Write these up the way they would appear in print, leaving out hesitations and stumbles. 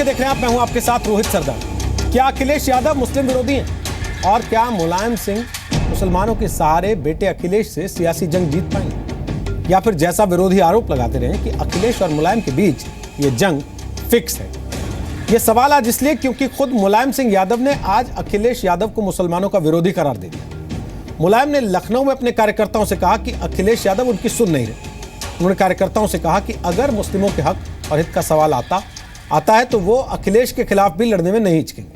मुख्य देख रहे हैं आप, मैं हूं आपके साथ रोहित सरदार। क्या अखिलेश यादव मुस्लिम विरोधी हैं और क्या मुलायम सिंह मुसलमानों के सहारे बेटे अखिलेश से सियासी जंग जीत पाएंगे, या फिर जैसा विरोधी आरोप लगाते रहे कि अखिलेश और मुलायम के बीच ये जंग फिक्स है। ये सवाल आज इसलिए क्योंकि खुद मुलायम सिंह यादव ने आज अखिलेश यादव को मुसलमानों का विरोधी करार दे दिया। मुलायम ने लखनऊ में अपने कार्यकर्ताओं से कहा कि अखिलेश यादव उनकी सुन नहीं रहे। उन्होंने कार्यकर्ताओं से कहा कि अगर मुस्लिमों के हक और हित का सवाल आता है तो वो अखिलेश के खिलाफ भी लड़ने में नहीं हिचकेंगे।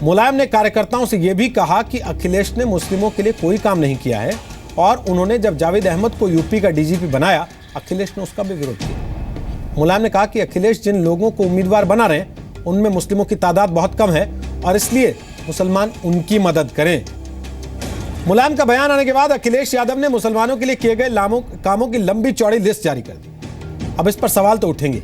मुलायम ने कार्यकर्ताओं से यह भी कहा कि अखिलेश ने मुस्लिमों के लिए कोई काम नहीं किया है और उन्होंने जब जावेद अहमद को यूपी का डीजीपी बनाया, अखिलेश ने उसका भी विरोध किया। मुलायम ने कहा कि अखिलेश जिन लोगों को उम्मीदवार बना रहे हैं उनमें मुस्लिमों की तादाद बहुत कम है और इसलिए मुसलमान उनकी मदद करें। मुलायम का बयान आने के बाद अखिलेश यादव ने मुसलमानों के लिए किए गए कामों की लंबी चौड़ी लिस्ट जारी कर दी। अब इस पर सवाल तो उठेंगे।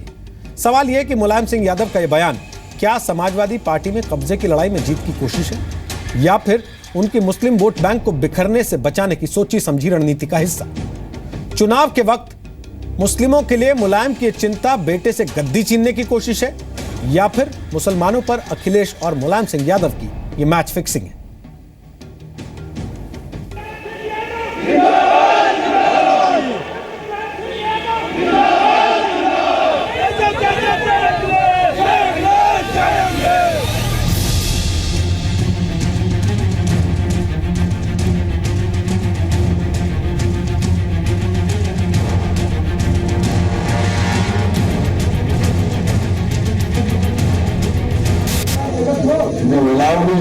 सवाल यह कि मुलायम सिंह यादव का यह बयान क्या समाजवादी पार्टी में कब्जे की लड़ाई में जीत की कोशिश है या फिर उनकी मुस्लिम वोट बैंक को बिखरने से बचाने की सोची समझी रणनीति का हिस्सा। चुनाव के वक्त मुस्लिमों के लिए मुलायम की चिंता बेटे से गद्दी छीनने की कोशिश है या फिर मुसलमानों पर अखिलेश और मुलायम सिंह यादव की यह मैच फिक्सिंग है।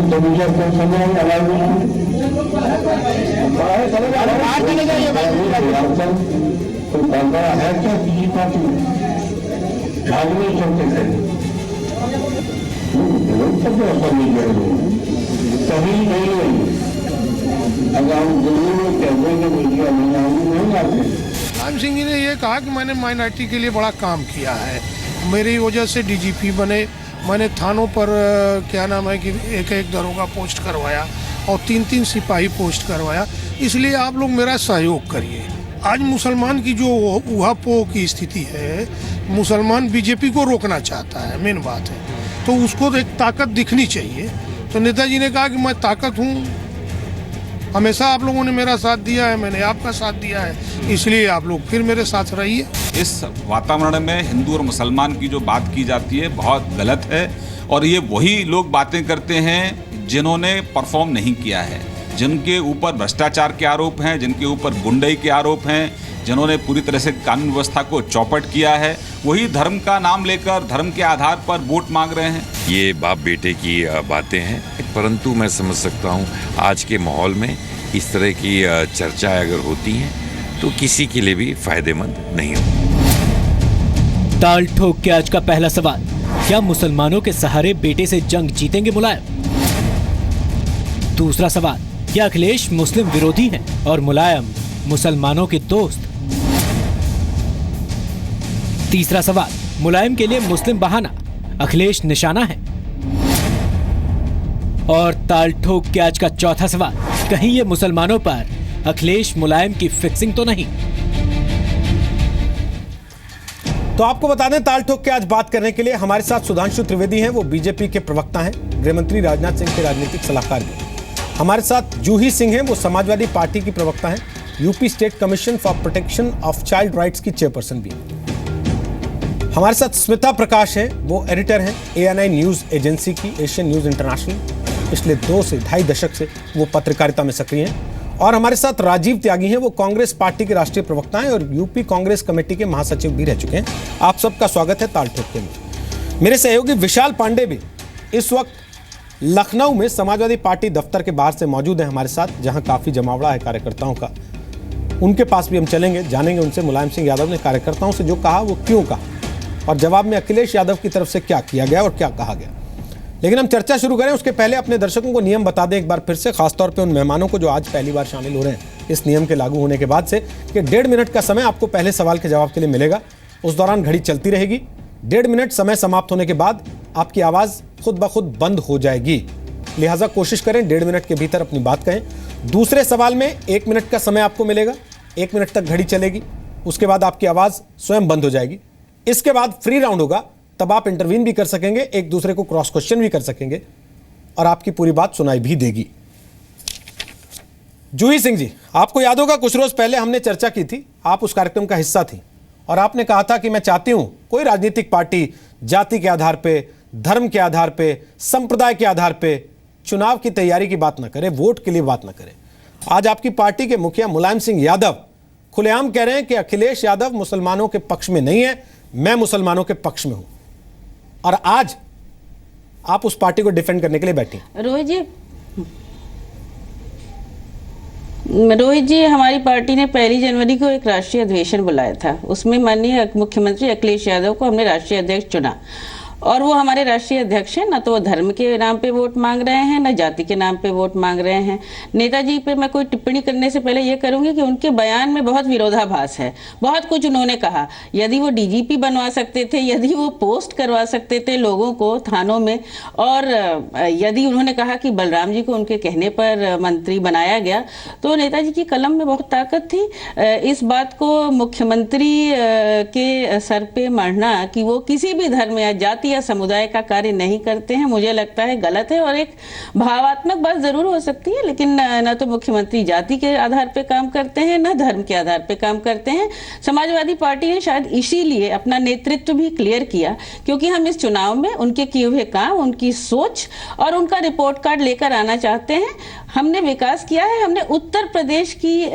तो मुझे कोई समझ है क्या किसी पार्टी में भागने चलते थे कभी नहीं अगर हम दिल्ली में कहते कि मीडिया नहीं आते। मुलायम सिंह जी ने ये कहा कि मैंने माइनॉरिटी के लिए बड़ा काम किया है, मेरी वजह से डीजीपी बने, मैंने थानों पर क्या नाम है कि एक एक दरोगा पोस्ट करवाया और 3-3 सिपाही पोस्ट करवाया, इसलिए आप लोग मेरा सहयोग करिए। आज मुसलमान की जो उहापोह की स्थिति है, मुसलमान बीजेपी को रोकना चाहता है, मेन बात है, तो उसको एक ताकत दिखनी चाहिए। तो नेताजी ने कहा कि मैं ताकत हूँ, हमेशा आप लोगों ने मेरा साथ दिया है, मैंने आपका साथ दिया है, इसलिए आप लोग फिर मेरे साथ रहिए। इस वातावरण में हिंदू और मुसलमान की जो बात की जाती है बहुत गलत है और ये वही लोग बातें करते हैं जिन्होंने परफॉर्म नहीं किया है, जिनके ऊपर भ्रष्टाचार के आरोप हैं, जिनके ऊपर गुंडई के आरोप हैं, जिन्होंने पूरी तरह से कानून व्यवस्था को चौपट किया है, वही धर्म का नाम लेकर धर्म के आधार पर वोट मांग रहे हैं। ये बाप बेटे की बातें हैं, परंतु मैं समझ सकता हूँ आज के माहौल में इस तरह की चर्चाएं अगर होती हैं तो किसी के लिए भी फायदेमंद नहीं हो। ताल ठोक के आज का पहला सवाल, क्या मुसलमानों के सहारे बेटे से जंग जीतेंगे मुलायम? दूसरा सवाल, क्या अखिलेश मुस्लिम विरोधी हैं और मुलायम मुसलमानों के दोस्त? तीसरा सवाल, मुलायम के लिए मुस्लिम बहाना, अखिलेश निशाना है? और ताल ठोक के आज का चौथा सवाल, कहीं ये मुसलमानों पर अखिलेश मुलायम की फिक्सिंग तो नहीं? तो आपको बता दें, ताल ठोक के आज बात करने के लिए हमारे साथ सुधांशु त्रिवेदी हैं। वो बीजेपी के प्रवक्ता हैं, गृहमंत्री राजनाथ सिंह के राजनीतिक सलाहकार भी। हमारे साथ जूही सिंह हैं, वो समाजवादी पार्टी की प्रवक्ता हैं, UP state commission for protection of child rights की चेयरपर्सन भी हैं। हमारे साथ स्मिता प्रकाश हैं, वो एडिटर हैं ANI न्यूज एजेंसी की, एशियन न्यूज इंटरनेशनल। पिछले 2 से ढाई दशक से वो पत्रकारिता में सक्रिय हैं। और हमारे साथ राजीव त्यागी हैं, वो कांग्रेस पार्टी के राष्ट्रीय प्रवक्ता हैं और यूपी कांग्रेस कमेटी के महासचिव भी रह चुके हैं। आप सबका स्वागत है ताल ठोक के में। मेरे सहयोगी विशाल पांडे भी इस वक्त लखनऊ में समाजवादी पार्टी दफ्तर के बाहर से मौजूद है हमारे साथ, जहां काफी जमावड़ा है कार्यकर्ताओं का। उनके पास भी हम चलेंगे, जानेंगे उनसे मुलायम सिंह यादव ने कार्यकर्ताओं से जो कहा वो क्यों कहा और जवाब में अखिलेश यादव की तरफ से क्या किया गया और क्या कहा गया। लेकिन हम चर्चा शुरू करें उसके पहले अपने दर्शकों को नियम बता दें एक बार फिर से, खासतौर पे उन मेहमानों को जो आज पहली बार शामिल हो रहे हैं इस नियम के लागू होने के बाद से, कि 1.5 मिनट का समय आपको पहले सवाल के जवाब के लिए मिलेगा। उस दौरान घड़ी चलती रहेगी। 1.5 मिनट समय समाप्त होने के बाद आपकी आवाज खुद ब खुद बंद हो जाएगी, लिहाजा कोशिश करें 1.5 मिनट के भीतर अपनी बात कहें। दूसरे सवाल में 1 मिनट का समय आपको मिलेगा, 1 मिनट तक घड़ी चलेगी, उसके बाद आपकी आवाज स्वयं बंद हो जाएगी। इसके बाद फ्री राउंड होगा, तब आप इंटरवीन भी कर सकेंगे, एक दूसरे को क्रॉस क्वेश्चन भी कर सकेंगे और आपकी पूरी बात सुनाई भी देगी। जूही सिंह जी, आपको याद होगा कुछ रोज पहले हमने चर्चा की थी, आप उस कार्यक्रम का हिस्सा थी और आपने कहा था कि मैं चाहती हूं कोई राजनीतिक पार्टी जाति के आधार पे, धर्म के आधार पे, संप्रदाय के आधार पे चुनाव की तैयारी की बात ना करे, वोट के लिए बात ना करे। आज आपकी पार्टी के मुखिया मुलायम सिंह यादव खुलेआम कह रहे हैं कि अखिलेश यादव मुसलमानों के पक्ष में नहीं है, मैं मुसलमानों के पक्ष में हूं, और आज आप उस पार्टी को डिफेंड करने के लिए बैठी। रोहित जी, हमारी पार्टी ने 1 जनवरी को एक राष्ट्रीय अधिवेशन बुलाया था। उसमें माननीय मुख्यमंत्री अखिलेश यादव को हमने राष्ट्रीय अध्यक्ष चुना और वो हमारे राष्ट्रीय अध्यक्ष हैं। ना तो वो धर्म के नाम पे वोट मांग रहे हैं, ना जाति के नाम पे वोट मांग रहे हैं। नेताजी पे मैं कोई टिप्पणी करने से पहले ये करूंगी कि उनके बयान में बहुत विरोधाभास है। बहुत कुछ उन्होंने कहा, यदि वो डीजीपी बनवा सकते थे, यदि वो पोस्ट करवा सकते थे लोगों को थानों में, और यदि उन्होंने कहा कि बलराम जी को उनके कहने पर मंत्री बनाया गया, तो नेताजी की कलम में बहुत ताकत थी। इस बात को मुख्यमंत्री के सर पे मढ़ना कि वो किसी भी धर्म या जाति या समुदाय का कार्य नहीं करते हैं, मुझे लगता है गलत है। और एक भावात्मक बात जरूर हो सकती है, लेकिन ना तो मुख्यमंत्री जाति के आधार पे काम करते हैं, ना धर्म के आधार पे काम करते हैं। समाजवादी पार्टी ने शायद इसीलिए अपना नेतृत्व भी क्लियर किया, क्योंकि हम इस चुनाव में उनके किए हुए काम, उनकी सोच और उनका रिपोर्ट कार्ड लेकर आना चाहते हैं। हमने विकास किया है, हमने उत्तर प्रदेश की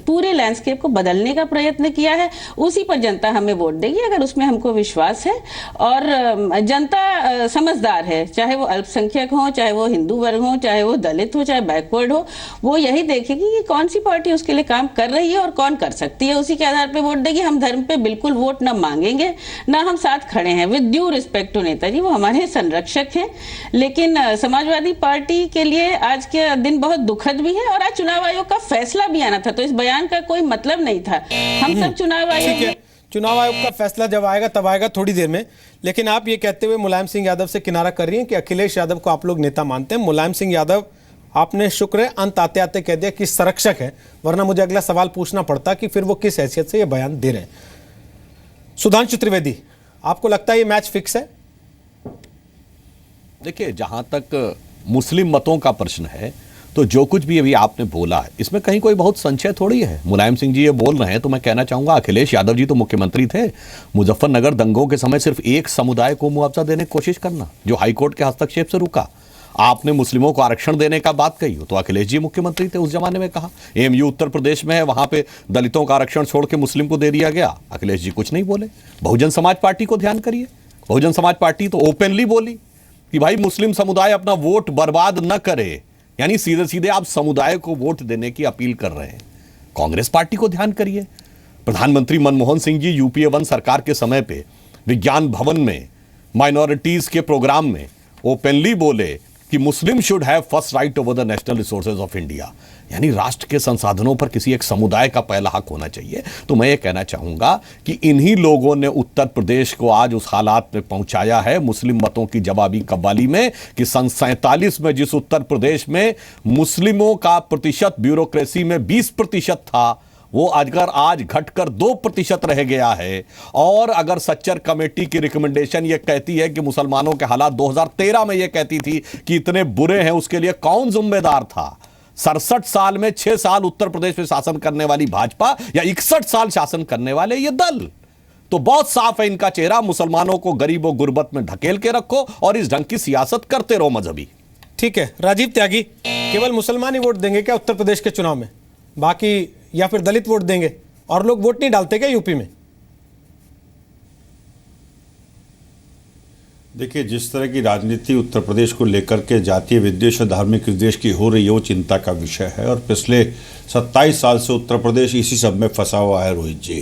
पूरे लैंडस्केप को बदलने का प्रयत्न किया है, उसी पर जनता हमें वोट देगी अगर उसमें हमको विश्वास है। और जनता समझदार है, चाहे वो अल्पसंख्यक हो, चाहे वो हिंदू वर्ग हो, चाहे वो दलित हो, चाहे बैकवर्ड हो, वो यही देखेगी कि कौन सी पार्टी उसके लिए काम कर रही है और कौन कर सकती है, उसी के आधार पे वोट देगी। हम धर्म पे बिल्कुल वोट ना मांगेंगे, ना हम साथ खड़े हैं। With due respect to Netaji, वो हमारे संरक्षक हैं। लेकिन समाजवादी पार्टी के लिए आज के दिन बहुत दुखद भी है और आज चुनाव आयोग का फैसला भी आना था, तो इस बयान का कोई मतलब नहीं था। हम सब चुनाव आयोग चुनाव आयोग का फैसला जब आएगा तब आएगा, थोड़ी देर में। लेकिन आप ये कहते हुए मुलायम सिंह यादव से किनारा कर रही हैं कि अखिलेश यादव को आप लोग नेता मानते हैं। मुलायम सिंह यादव, आपने शुक्र है अंत आते आते कह दिया कि संरक्षक है, वरना मुझे अगला सवाल पूछना पड़ता कि फिर वो किस हैसियत से ये बयान दे रहे हैं। सुधांशु त्रिवेदी, आपको लगता है ये मैच फिक्स है? देखिए, जहां तक मुस्लिम मतों का प्रश्न है, तो जो कुछ भी अभी आपने बोला है इसमें कहीं कोई बहुत संशय थोड़ी है। मुलायम सिंह जी ये बोल रहे हैं तो मैं कहना चाहूंगा, अखिलेश यादव जी तो मुख्यमंत्री थे। मुजफ्फरनगर दंगों के समय सिर्फ एक समुदाय को मुआवजा देने की कोशिश करना, जो हाईकोर्ट के हस्तक्षेप से रुका। आपने मुस्लिमों को आरक्षण देने का बात कही हो तो अखिलेश जी मुख्यमंत्री थे उस जमाने में, कहा एएमयू उत्तर प्रदेश में है, वहां पे दलितों का आरक्षण छोड़ के मुस्लिम को दे दिया गया, अखिलेश जी कुछ नहीं बोले। बहुजन समाज पार्टी को ध्यान करिए, बहुजन समाज पार्टी तो ओपनली बोली कि भाई मुस्लिम समुदाय अपना वोट बर्बाद न करे, यानी सीधे सीधे आप समुदाय को वोट देने की अपील कर रहे हैं। कांग्रेस पार्टी को ध्यान करिए, प्रधानमंत्री मनमोहन सिंह जी यूपीए 1 सरकार के समय पे विज्ञान भवन में माइनॉरिटीज के प्रोग्राम में ओपनली बोले कि मुस्लिम should have first right over the national resources of India, यानी राष्ट्र के संसाधनों पर किसी एक समुदाय का पहला हक होना चाहिए। तो मैं ये कहना चाहूंगा कि इन्हीं लोगों ने उत्तर प्रदेश को आज उस हालात में पहुंचाया है, मुस्लिम मतों की जवाबी कव्वाली में, कि सन 47 में जिस उत्तर प्रदेश में मुस्लिमों का प्रतिशत ब्यूरोक्रेसी में 20% था, वो अगर आज घटकर 2% रह गया है। और अगर सच्चर कमेटी की रिकमेंडेशन ये कहती है कि मुसलमानों के हालात 2013 में ये कहती थी कि इतने बुरे हैं, उसके लिए कौन जिम्मेदार था? 67 साल में 6 साल उत्तर प्रदेश में शासन करने वाली भाजपा या 61 साल शासन करने वाले ये दल? तो बहुत साफ है इनका चेहरा, मुसलमानों को गरीबों गुर्बत में ढकेल के रखो और इस ढंग की सियासत करते रहो मजहबी। ठीक है, राजीव त्यागी, केवल मुसलमान ही वोट देंगे क्या उत्तर प्रदेश के चुनाव में? बाकी या फिर दलित वोट देंगे? और लोग वोट नहीं डालते क्या यूपी में? देखिए, जिस तरह की राजनीति उत्तर प्रदेश को लेकर के जातीय विद्वेष और धार्मिक विद्वेष की हो रही है, वो चिंता का विषय है। और पिछले 27 साल से उत्तर प्रदेश इसी सब में फंसा हुआ है। रोहित जी,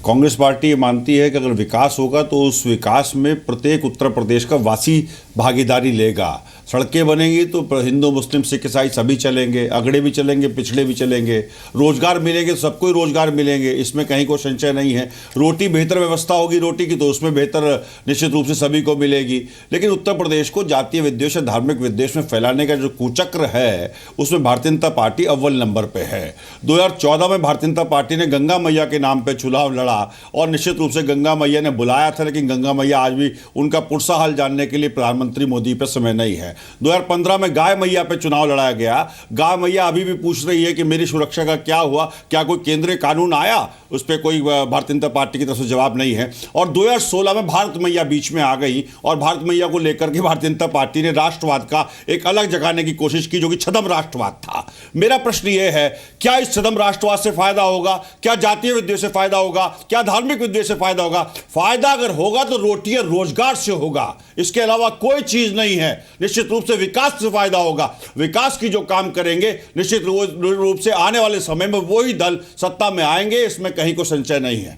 कांग्रेस पार्टी ये मानती है कि अगर विकास होगा तो उस विकास में प्रत्येक उत्तर प्रदेश का वासी भागीदारी लेगा। सड़कें बनेंगी तो हिंदू मुस्लिम सिख ईसाई सभी चलेंगे, अगड़े भी चलेंगे, पिछड़े भी चलेंगे। रोजगार मिलेंगे तो सबको ही रोजगार मिलेंगे, इसमें कहीं कोई संशय नहीं है। रोटी बेहतर व्यवस्था होगी रोटी की तो उसमें बेहतर निश्चित रूप से सभी को मिलेगी। लेकिन उत्तर प्रदेश को जातीय विद्वेष, धार्मिक विद्वेष में फैलाने का जो कुचक्र है उसमें भारतीय जनता पार्टी अव्वल नंबर पे है। 2014 में भारतीय जनता पार्टी ने गंगा मैया के नाम पे चुनाव लड़ा और निश्चित रूप से गंगा मैया ने बुलाया था, लेकिन गंगा मैया आज भी उनका पुरसा हाल जानने के लिए प्रधानमंत्री मोदी पे समय नहीं है। 2015 में गाय मैया पे चुनाव लड़ाया गया। गाय मैया अभी भी पूछ रही है कि मेरी सुरक्षा का क्या हुआ, क्या कोई केंद्रीय कानून आया, उस पर कोई भारतीय जनता पार्टी की तरफ से जवाब नहीं है। और 2016 में भारत मैया बीच में आ गई और भारत मैया को लेकर के भारतीय जनता पार्टी ने राष्ट्रवाद का एक अलग जगाने की कोशिश की, जो कि छद्म राष्ट्रवाद था। मेरा प्रश्न यह है, क्या इस छद्म राष्ट्रवाद से फायदा होगा? क्या जातीय विद्वेष से फायदा होगा? क्या धार्मिक विद्वेष से फायदा होगा? फायदा अगर होगा तो रोटी और रोजगार से होगा, इसके अलावा कोई चीज नहीं है। निश्चित रूप से विकास से फायदा होगा। विकास की जो काम करेंगे निश्चित रूप से आने वाले समय में वही दल सत्ता में आएंगे, इसमें कहीं को संशय नहीं है।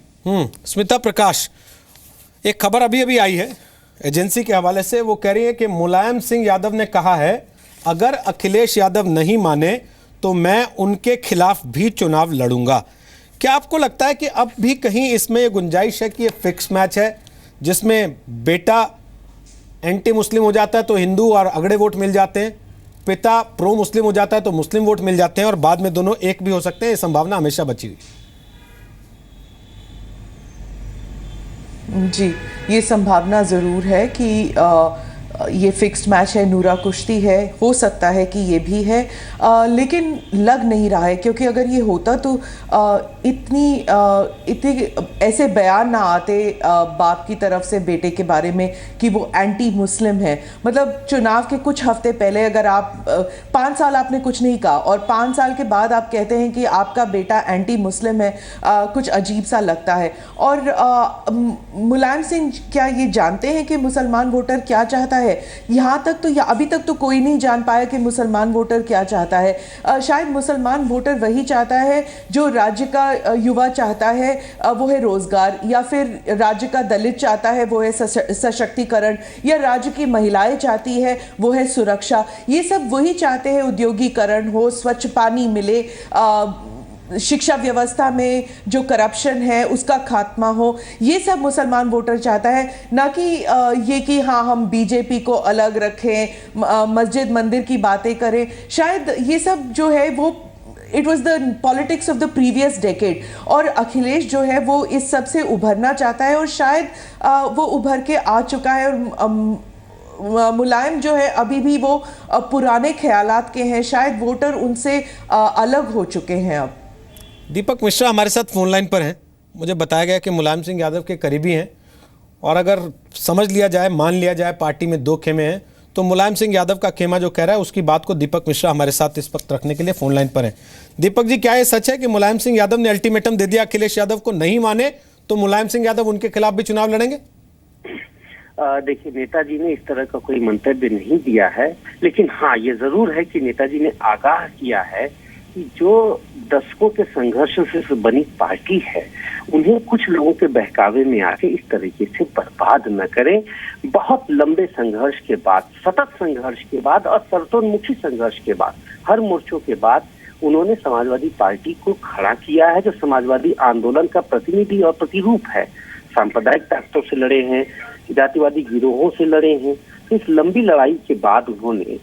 स्मिता प्रकाश, एक खबर अभी अभी आई है एजेंसी के हवाले से, वो कह रही है कि मुलायम सिंह यादव ने कहा है अगर अखिलेश यादव नहीं माने तो मैं उनके खिलाफ भी चुनाव लड़ूंगा। क्या आपको लगता है कि अब भी कहीं इसमें गुंजाइश है कि ये फिक्स मैच है जिसमें बेटा एंटी मुस्लिम हो जाता है तो हिंदू और अगड़े वोट मिल जाते हैं, पिता प्रो मुस्लिम हो जाता है तो मुस्लिम वोट मिल जाते हैं और बाद में दोनों एक भी हो सकते हैं? ये संभावना हमेशा बची हुई। जी, ये संभावना ज़रूर है कि ये फिक्स्ड मैच है, नूरा कुश्ती है, हो सकता है कि ये भी है, लेकिन लग नहीं रहा है, क्योंकि अगर ये होता तो इतने ऐसे बयान ना आते बाप की तरफ से बेटे के बारे में कि वो एंटी मुस्लिम है। मतलब चुनाव के कुछ हफ्ते पहले अगर आप 5 साल आपने कुछ नहीं कहा और 5 साल के बाद आप कहते हैं कि आपका बेटा एंटी मुस्लिम है, कुछ अजीब सा लगता है। और मुलायम सिंह क्या ये जानते हैं कि मुसलमान वोटर क्या चाहता है? यहाँ तक तो या अभी तक तो कोई नहीं जान पाया कि मुसलमान वोटर क्या चाहता है। शायद मुसलमान वोटर वही चाहता है जो राज्य का युवा चाहता है, वो है रोजगार, या फिर राज्य का दलित चाहता है वो है सशक्तिकरण, या राज्य की महिलाएं चाहती है वो है सुरक्षा। ये सब वही चाहते हैं, उद्योगीकरण हो, स्वच्छ पानी मिले, शिक्षा व्यवस्था में जो करप्शन है उसका खात्मा हो, ये सब मुसलमान वोटर चाहता है। ना कि ये कि हाँ हम बीजेपी को अलग रखें, मस्जिद मंदिर की बातें करें। शायद ये सब जो है वो it was the politics of the previous decade, और अखिलेश जो है वो इस सब से उभरना चाहता है और शायद वो उभर के आ चुका है। और मुलायम जो है अभी भी वो पुराने ख्यालात के हैं, शायद वोटर उनसे अलग हो चुके हैं अब। दीपक मिश्रा हमारे साथ फोन लाइन पर हैं। मुझे बताया गया कि मुलायम सिंह यादव के करीबी हैं और अगर समझ लिया जाए, मान लिया जाए पार्टी में 2 खेमे हैं, तो मुलायम सिंह यादव का खेमा जो कह रहा है उसकी बात को दीपक मिश्रा हमारे साथ इस वक्त रखने के लिए फोन लाइन पर हैं। दीपक जी, क्या ये सच है कि मुलायम सिंह यादव ने अल्टीमेटम दे दिया अखिलेश यादव को, नहीं माने तो मुलायम सिंह यादव उनके खिलाफ भी चुनाव लड़ेंगे? देखिए, नेताजी ने इस तरह का कोई मंतव्य नहीं दिया है, लेकिन हाँ ये जरूर है कि नेताजी ने आगाह किया है कि जो दशकों के संघर्ष से बनी पार्टी है उन्हें कुछ लोगों के बहकावे में आके इस तरीके से बर्बाद न करें। बहुत लंबे संघर्ष के बाद, सतत संघर्ष के बाद और सर्वतोन्मुखी संघर्ष के बाद, हर मोर्चों के बाद उन्होंने समाजवादी पार्टी को खड़ा किया है, जो समाजवादी आंदोलन का प्रतिनिधि और प्रतिरूप है। सांप्रदायिक ताकतों से लड़े हैं, जातिवादी गिरोहों से लड़े हैं। इस लंबी लड़ाई के बाद उन्होंने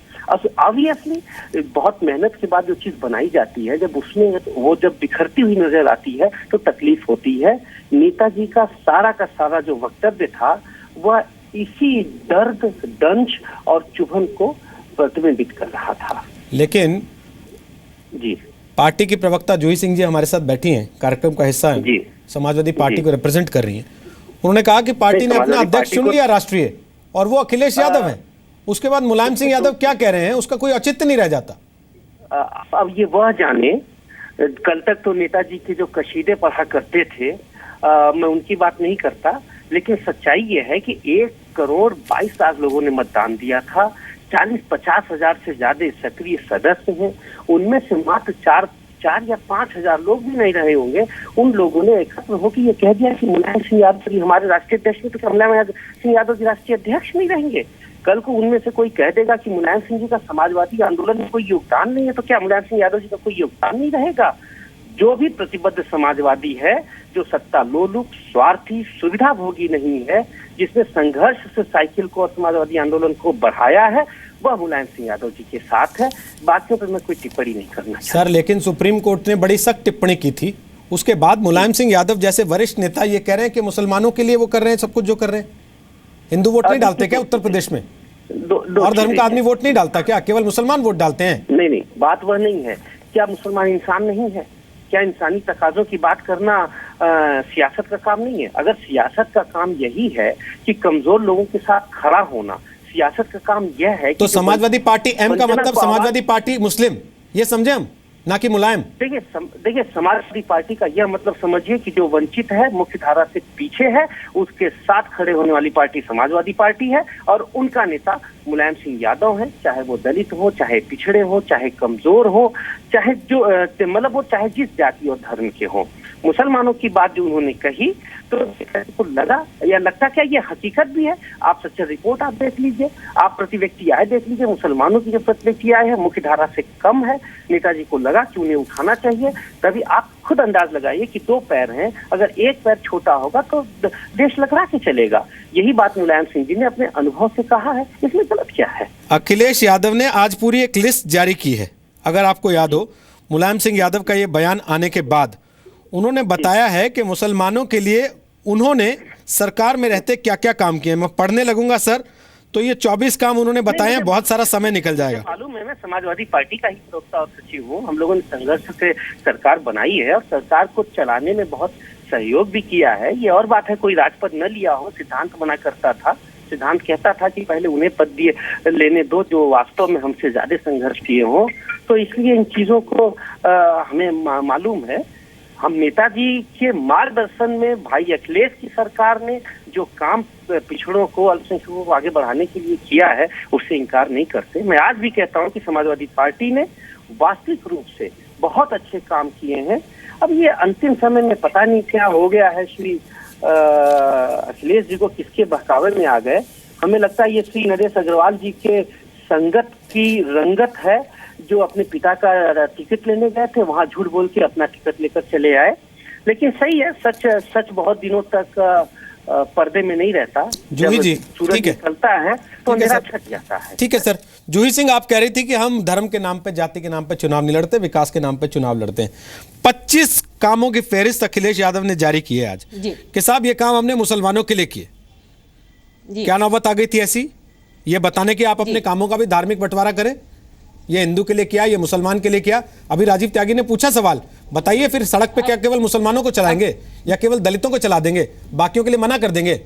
ऑब्वियसली बहुत मेहनत के बाद जो चीज बनाई जाती है, जब उसमें वो जब बिखरती हुई नजर आती है तो तकलीफ होती है। नेताजी का सारा जो वक्तव्य था वह इसी दर्द, दंश और चुभन को प्रतिबिंबित कर रहा था। लेकिन जी, पार्टी की प्रवक्ता जूही सिंह जी हमारे साथ बैठी हैं, कार्यक्रम का हिस्सा है, समाजवादी पार्टी को रिप्रेजेंट कर रही हैं। उन्होंने कहा कि पार्टी ने अपना अध्यक्ष चुन लिया राष्ट्रीय और वो अखिलेश यादव है। उसके बाद मुलायम सिंह यादव क्या कह रहे हैं उसका कोई औचित्य नहीं रह जाता। अब ये वह जाने, कल तक तो नेताजी के जो कशीदे पढ़ा करते थे, मैं उनकी बात नहीं करता, लेकिन सच्चाई ये है कि 1,22,00,000 लोगों ने मतदान दिया था। 40-50 हजार से ज्यादा सक्रिय सदस्य हैं, उनमें से मात्र 4 या 5 हजार लोग भी नहीं रहे होंगे। उन लोगों ने एकत्र होकर ये कह दिया कि मुलायम सिंह यादव हमारे राष्ट्रीय अध्यक्ष हैं, तो क्या मुलायम सिंह यादव जी राष्ट्रीय अध्यक्ष नहीं रहेंगे? कल को उनमें से कोई कह देगा कि मुलायम सिंह जी का समाजवादी आंदोलन में कोई योगदान नहीं है, तो क्या मुलायम सिंह यादव जी का कोई योगदान नहीं रहेगा? जो भी प्रतिबद्ध समाजवादी है, जो सत्ता लोलुप, स्वार्थी, सुविधा भोगी नहीं है, जिसने संघर्ष से साइकिल को और समाजवादी आंदोलन को बढ़ाया है, वह मुलायम सिंह यादव जी के साथ है। बाकियों पर मैं कोई टिप्पणी नहीं करना चाहता। सर, लेकिन सुप्रीम कोर्ट ने बड़ी सख्त टिप्पणी की थी, उसके बाद मुलायम सिंह यादव जैसे वरिष्ठ नेता ये कह रहे हैं कि मुसलमानों के लिए वो कर रहे हैं सब कुछ जो कर रहे हैं। हिंदू वोट नहीं डालते क्या उत्तर प्रदेश में? और धर्म का आदमी वोट नहीं डालता क्या? केवल मुसलमान वोट डालते हैं? नहीं, बात वह नहीं है। क्या मुसलमान इंसान नहीं है? क्या इंसानी तकाजों की बात करना सियासत का काम नहीं है? अगर सियासत का काम यही है कि कमजोर लोगों के साथ खड़ा होना, सियासत का काम यह है तो समाजवादी पार्टी एम का मतलब समाजवादी पार्टी मुस्लिम, ये समझे हम, ना कि मुलायम। देखिए समाजवादी पार्टी का यह मतलब समझिए कि जो वंचित है, मुख्य धारा से पीछे है, उसके साथ खड़े होने वाली पार्टी समाजवादी पार्टी है, और उनका नेता मुलायम सिंह यादव है। चाहे वो दलित हो, चाहे पिछड़े हो, चाहे कमजोर हो, चाहे जो मतलब वो चाहे जिस जाति और धर्म के हो। मुसलमानों की बात जो उन्होंने कही तो लगा या लगता क्या ये हकीकत भी है? आप सच्चा रिपोर्ट आप देख लीजिए, आप प्रति व्यक्ति आय देख लीजिए। मुसलमानों की जो प्रति व्यक्ति आय है मुख्य धारा से कम है। नेताजी को लगा कि उन्हें उठाना चाहिए। तभी आप खुद अंदाज लगाइए कि दो पैर हैं, अगर एक पैर छोटा होगा तो देश लकड़ा के चलेगा। यही बात मुलायम सिंह जी ने अपने अनुभव से कहा है, इसमें गलत क्या है? अखिलेश यादव ने आज पूरी एक लिस्ट जारी की है। अगर आपको याद हो, मुलायम सिंह यादव का ये बयान आने के बाद उन्होंने बताया है कि मुसलमानों के लिए उन्होंने सरकार में रहते क्या क्या काम किए। मैं पढ़ने लगूंगा सर, तो ये 24 काम उन्होंने बताए हैं, बहुत सारा समय निकल जाएगा। मालूम है, मैं समाजवादी पार्टी का ही प्रवक्ता और सचिव हूँ। हम लोगों ने संघर्ष से सरकार बनाई है और सरकार को चलाने में बहुत सहयोग भी किया है। ये और बात है कोई राजपद न लिया हो, सिद्धांत बना करता था। सिद्धांत कहता था कि पहले उन्हें पद दिए लेने दो जो वास्तव में हमसे ज्यादा संघर्ष किए हों। तो इसलिए इन चीजों को हमें मालूम है। हम नेताजी के मार्गदर्शन में भाई अखिलेश की सरकार ने जो काम पिछड़ों को, अल्पसंख्यकों को आगे बढ़ाने के लिए किया है, उससे इनकार नहीं करते। मैं आज भी कहता हूं कि समाजवादी पार्टी ने वास्तविक रूप से बहुत अच्छे काम किए हैं। अब ये अंतिम समय में पता नहीं क्या हो गया है, श्री अखिलेश जी को किसके बहकावे में आ गए। हमें लगता है ये श्री नरेश अग्रवाल जी के संगत की रंगत है, जो अपने पिता का टिकट लेने गए थे, वहां झूठ बोल के अपना टिकट लेकर चले आए। लेकिन सही है, सच बहुत दिनों तक पर्दे में नहीं रहता। जूही जी, सूरज निकलता है तो अंधेरा छट जाता है। ठीक है सर। जूही सिंह, आप कह रही थी कि हम धर्म के नाम पे, जाति के नाम पे चुनाव नहीं लड़ते, विकास के नाम पे चुनाव लड़ते हैं। 25 कामों की फहरिस्त अखिलेश यादव ने जारी की है आज कि साहब ये काम हमने मुसलमानों के लिए किए। क्या नौबत आ गई थी ऐसी, ये बताने की आप अपने कामों का भी धार्मिक बंटवारा करें? ये हिंदू के लिए किया, ये मुसलमान के लिए किया। अभी राजीव त्यागी ने पूछा सवाल, बताइए फिर सड़क पे क्या केवल मुसलमानों को चलाएंगे या केवल दलितों को चला देंगे, बाकियों के लिए मना कर देंगे?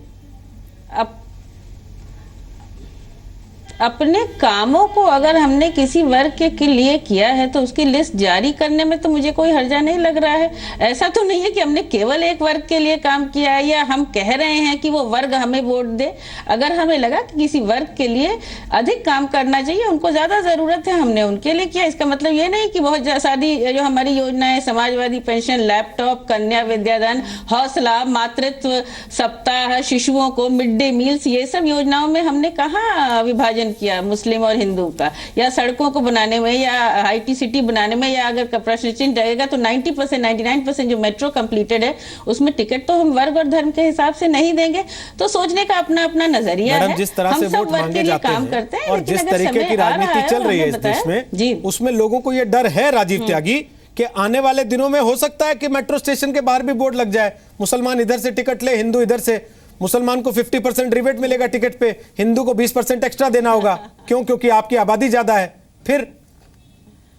अपने कामों को अगर हमने किसी वर्ग के लिए किया है तो उसकी लिस्ट जारी करने में तो मुझे कोई हर्जा नहीं लग रहा है। ऐसा तो नहीं है कि हमने केवल एक वर्ग के लिए काम किया है या हम कह रहे हैं कि वो वर्ग हमें वोट दे। अगर हमें लगा कि किसी वर्ग के लिए अधिक काम करना चाहिए, उनको ज्यादा जरूरत है, हमने उनके लिए किया। इसका मतलब ये नहीं कि बहुत सारी जो हमारी योजनाएं, समाजवादी पेंशन, लैपटॉप, कन्या विद्यादान, हौसला, मातृत्व सप्ताह, शिशुओं को मिड डे मील्स, ये सब योजनाओं में हमने कहाँ विभाजन किया मुस्लिम और हिंदू का, या सड़कों को बनाने में, या आईटी सिटी बनाने में, या अगर प्रश्न चिन्ह रहेगा तो 90%, 99% जो मेट्रो कंप्लीटेड है उसमें टिकट तो हम वर्ग और धर्म के हिसाब से नहीं देंगे। तो सोचने का अपना अपना नजरिया है। जिस तरह से वोट मांगे जाते हैं और जिस तरीके की राजनीति चल रही है इस देश में, उसमें लोगों को यह डर है राजीव त्यागी कि आने वाले दिनों में हो सकता है कि मेट्रो स्टेशन के बाहर भी बोर्ड लग जाए, मुसलमान इधर से टिकट ले, हिंदू इधर से। मुसलमान को 50% रिबेट मिलेगा टिकट पे, हिंदू को 20% एक्स्ट्रा देना होगा। क्यों? क्योंकि आपकी आबादी ज्यादा है। फिर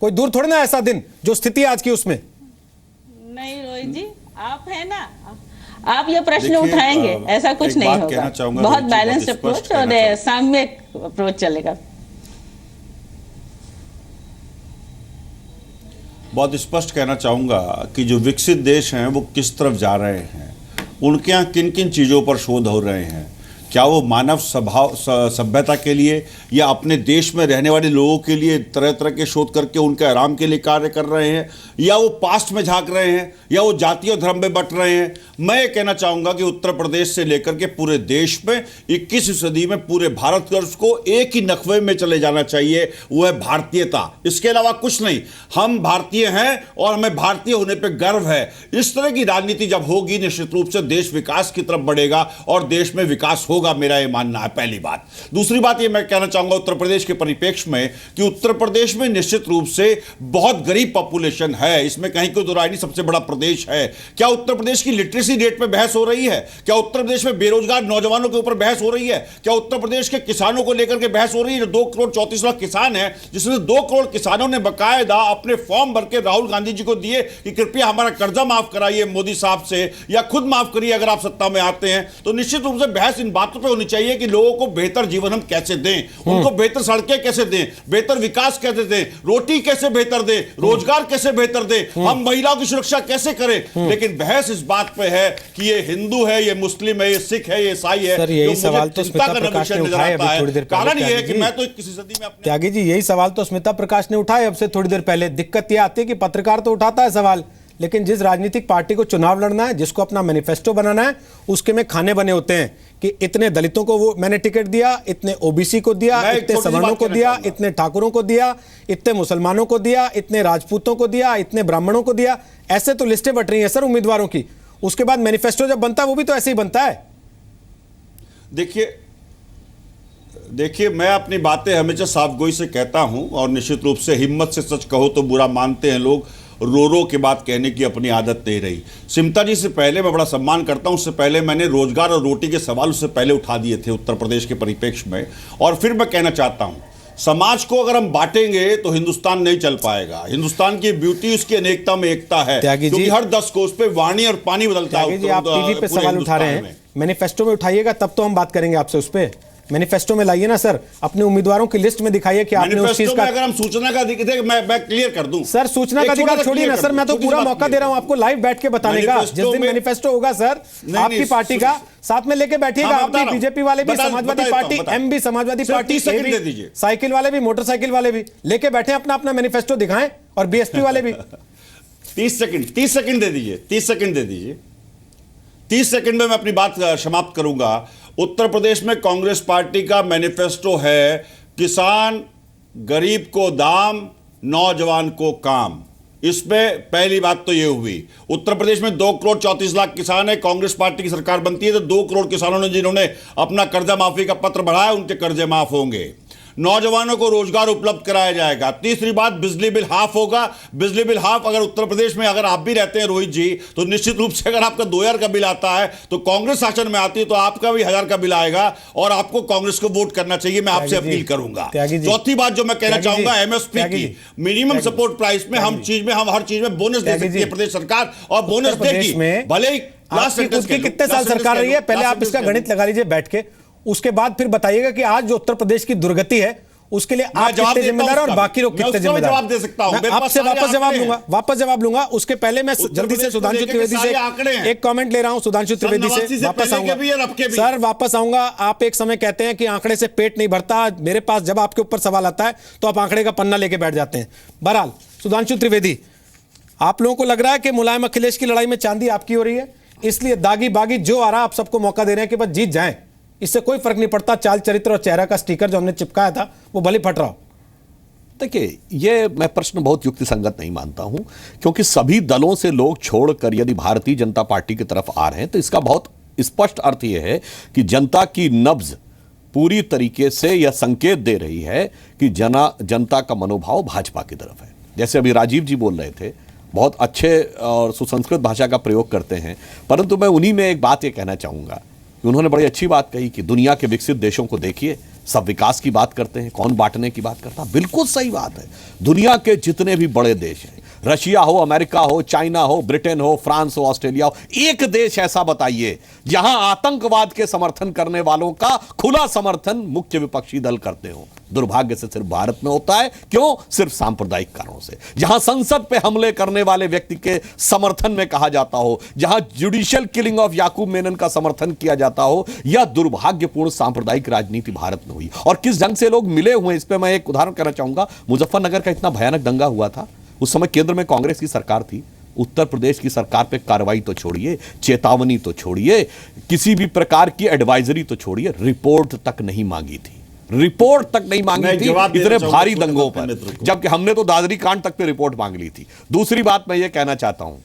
कोई दूर थोड़ी ना ऐसा दिन जो स्थिति आज की उसमें। नहीं रोहित जी, आप है ना, आप ये प्रश्न उठाएंगे, ऐसा कुछ नहीं होगा। बहुत बैलेंस्ड अप्रोच और साम्यक अप्रोच चलेगा। बहुत स्पष्ट कहना चाहूंगा कि जो विकसित देश हैं वो किस तरफ जा रहे हैं, उनके यहाँ किन किन चीज़ों पर शोध हो रहे हैं। क्या वो मानव स्वभाव सभ्यता के लिए या अपने देश में रहने वाले लोगों के लिए तरह तरह के शोध करके उनके आराम के लिए कार्य कर रहे हैं, या वो पास्ट में झांक रहे हैं, या वो जाति और धर्म में बंट रहे हैं? मैं ये कहना चाहूँगा कि उत्तर प्रदेश से लेकर के पूरे देश में 21वीं सदी में पूरे भारतवर्ष को एक ही नखवे में चले जाना चाहिए, वो है भारतीयता, इसके अलावा कुछ नहीं। हम भारतीय हैं और हमें भारतीय होने पर गर्व है। इस तरह की राजनीति जब होगी, निश्चित रूप से देश विकास की तरफ बढ़ेगा और देश में विकास होगा, मेरा ये मानना है, पहली बात। दूसरी बात ये मैं कहना चाहूंगा उत्तर प्रदेश के परिप्रेक्ष्य में कि उत्तर प्रदेश में निश्चित रूप से बहुत गरीब पॉपुलेशन है, इसमें कहीं कोई दो राय नहीं, सबसे बड़ा प्रदेश है। क्या उत्तर प्रदेश की लिटरेसी रेट पे बहस हो रही है? क्या उत्तर प्रदेश में बेरोजगार नौजवानों के ऊपर बहस हो रही है? क्या उत्तर प्रदेश के किसानों को लेकर के बहस हो रही है? जो 2 करोड़ 34 लाख किसान हैं, जिसमें 2 करोड़ किसानों ने बकायदा अपने फॉर्म भर के राहुल गांधी जी को दिए कि कृपया हमारा कर्जा माफ कराइए मोदी साहब से, या खुद माफ करिए अगर आप सत्ता में आते हैं। तो निश्चित रूप से बहस इन बातों पर होनी चाहिए कि लोगों को बेहतर जीवन हम कैसे दें, उनको बेहतर सड़कें कैसे दें, बेहतर विकास कैसे दें, रोटी कैसे बेहतर दें, रोजगार कैसे बेहतर दें, हम महिलाओं की सुरक्षा कैसे करें। लेकिन बहस इस बात पे है कि ये हिंदू है, ये मुस्लिम है, ये सिख है, ये ईसाई है। सर, यही सवाल तो स्मिता प्रकाश ने उठाए अभी थोड़ी देर पहले। कारण ये है कि मैं तो किसी सदी में अपने त्यागी जी, यही सवाल तो स्मिता प्रकाश ने उठाए अब से थोड़ी देर पहले। दिक्कत यह आती है कि पत्रकार तो उठाता है सवाल, लेकिन जिस राजनीतिक पार्टी को चुनाव लड़ना है, जिसको अपना मैनिफेस्टो बनाना है, उसके में खाने बने होते हैं कि इतने दलितों को वो मैंने टिकट दिया, इतने ओबीसी को दिया, इतने सवर्णों को दिया, इतने ठाकुरों को दिया, इतने मुसलमानों को दिया, इतने राजपूतों को दिया, इतने ब्राह्मणों को दिया। ऐसे तो लिस्टें बट रही हैं सर उम्मीदवारों की। उसके बाद मैनिफेस्टो जब बनता है वो भी तो ऐसे ही बनता है। देखिए मैं अपनी बातें हमेशा साफगोई से कहता हूं, और निश्चित रूप से हिम्मत से सच कहो तो बुरा मानते हैं लोग, रो के बात कहने की अपनी आदत नहीं रही। सिमता जी से पहले मैं बड़ा सम्मान करता हूं, उससे पहले मैंने रोजगार और रोटी के सवाल उससे पहले उठा दिए थे उत्तर प्रदेश के परिप्रेक्ष्य में। और फिर मैं कहना चाहता हूं, समाज को अगर हम बांटेंगे तो हिंदुस्तान नहीं चल पाएगा। हिंदुस्तान की ब्यूटी उसकी अनेकता में एकता है, क्योंकि हर 10 कोस पे वाणी और पानी बदलता है। आप टीवी पे सवाल उठा रहे हैं, मैनिफेस्टो में उठाइएगा तब तो हम बात करेंगे आपसे उस पे। मैनिफेस्टो में लाइए ना सर, अपने उम्मीदवारों की लिस्ट में दिखाइए कि आपने उस चीज का। अगर हम सूचना का अधिकार, मैं क्लियर कर दूं सर, सूचना का अधिकार छोड़िए ना सर, मैं तो पूरा मौका दे रहा हूं आपको लाइव बैठ के बताने का। जिस दिन मैनिफेस्टो होगा सर आपकी पार्टी का, साथ में लेके बैठिएगा। आप भी, बीजेपी वाले भी, समाजवादी पार्टी, एम भी, समाजवादी पार्टी, साइकिल वाले भी, मोटरसाइकिल वाले भी लेके बैठे अपना अपना मैनिफेस्टो दिखाएं, और बीएसपी वाले भी। 30 सेकंड दे दीजिए, 30 सेकंड दे दीजिए। 30 सेकंड में मैं अपनी बात समाप्त करूंगा। उत्तर प्रदेश में कांग्रेस पार्टी का मैनिफेस्टो है, किसान गरीब को दाम, नौजवान को काम। इसमें पहली बात तो ये हुई, उत्तर प्रदेश में 2 करोड़ 34 लाख किसान है। कांग्रेस पार्टी की सरकार बनती है तो 2 करोड़ किसानों ने जिन्होंने अपना कर्जा माफी का पत्र बढ़ाया, उनके कर्जे माफ होंगे। नौजवानों को रोजगार उपलब्ध कराया जाएगा। तीसरी बात, बिजली बिल हाफ होगा। बिजली बिल हाफ अगर उत्तर प्रदेश में अगर आप भी रहते हैं रोहित जी, तो निश्चित रूप से अगर आपका 2000 का बिल आता है तो कांग्रेस शासन में आती है तो आपका भी 1000 का बिल आएगा, और आपको कांग्रेस को वोट करना चाहिए। मैं आपसे अपील करूंगा। चौथी बात जो मैं कहना चाहूंगा, एमएसपी की, मिनिमम सपोर्ट प्राइस में हम हर चीज में बोनस दे सकती है प्रदेश सरकार, और बोनस देगी। भले ही कितने साल सरकार रही है, पहले आप इसका गणित लगा लीजिए बैठ के, उसके बाद फिर बताइएगा कि आज जो उत्तर प्रदेश की दुर्गति है उसके लिए आप कितने जिम्मेदार हैं और बाकी लोग कितने जिम्मेदार। जवाब दे सकता हूं, आपसे वापस जवाब लूंगा। उसके पहले मैं जल्दी से सुधांशु त्रिवेदी से एक कमेंट ले रहा हूं। सुधांशु त्रिवेदी से वापस आऊंगा सर, वापस आऊंगा। आप एक समय कहते हैं कि आंकड़े से पेट नहीं भरता, मेरे पास जब आपके ऊपर सवाल आता है तो आप आंकड़े का पन्ना लेके बैठ जाते हैं। बहरहाल सुधांशु त्रिवेदी, आप लोगों को लग रहा है कि मुलायम अखिलेश की लड़ाई में चांदी आपकी हो रही है, इसलिए दागी बागी जो आ रहा है आप सबको मौका दे रहे हैं कि बस जीत जाएं, इससे कोई फर्क नहीं पड़ता। चाल चरित्र और चेहरा का स्टिकर जो हमने चिपकाया था वो भले फट रहा हो। देखिए, ये मैं प्रश्न बहुत युक्तिसंगत नहीं मानता हूं, क्योंकि सभी दलों से लोग छोड़कर यदि भारतीय जनता पार्टी की तरफ आ रहे हैं तो इसका बहुत स्पष्ट अर्थ यह है कि जनता की नब्ज पूरी तरीके से यह संकेत दे रही है कि जनता का मनोभाव भाजपा की तरफ है। जैसे अभी राजीव जी बोल रहे थे, बहुत अच्छे और सुसंस्कृत भाषा का प्रयोग करते हैं, परंतु मैं उन्हीं में एक बात ये कहना चाहूँगा कि उन्होंने बड़ी अच्छी बात कही कि दुनिया के विकसित देशों को देखिए, सब विकास की बात करते हैं, कौन बांटने की बात करता है। बिल्कुल सही बात है। दुनिया के जितने भी बड़े देश हैं रशिया हो, अमेरिका हो, चाइना हो, ब्रिटेन हो, फ्रांस हो, ऑस्ट्रेलिया हो, एक देश ऐसा बताइए जहां आतंकवाद के समर्थन करने वालों का खुला समर्थन मुख्य विपक्षी दल करते हो। दुर्भाग्य से सिर्फ भारत में होता है। क्यों? सिर्फ सांप्रदायिक कारणों से। जहां संसद पे हमले करने वाले व्यक्ति के समर्थन में कहा जाता हो, जहां जुडिशियल किलिंग ऑफ याकूब मेनन का समर्थन किया जाता हो, यह दुर्भाग्यपूर्ण सांप्रदायिक राजनीति भारत में हुई। और किस ढंग से लोग मिले हुए, इस पर मैं एक उदाहरण कहना चाहूंगा। मुजफ्फरनगर का इतना भयानक दंगा हुआ था, उस समय केंद्र में कांग्रेस की सरकार थी। उत्तर प्रदेश की सरकार पे कार्रवाई तो छोड़िए, चेतावनी तो छोड़िए, किसी भी प्रकार की एडवाइजरी तो छोड़िए, रिपोर्ट तक नहीं मांगी थी। रिपोर्ट तक नहीं मांगी थी इतने भारी दंगों पर, जबकि हमने तो दादरी कांड तक पे रिपोर्ट मांग ली थी। दूसरी बात मैं ये कहना चाहता हूं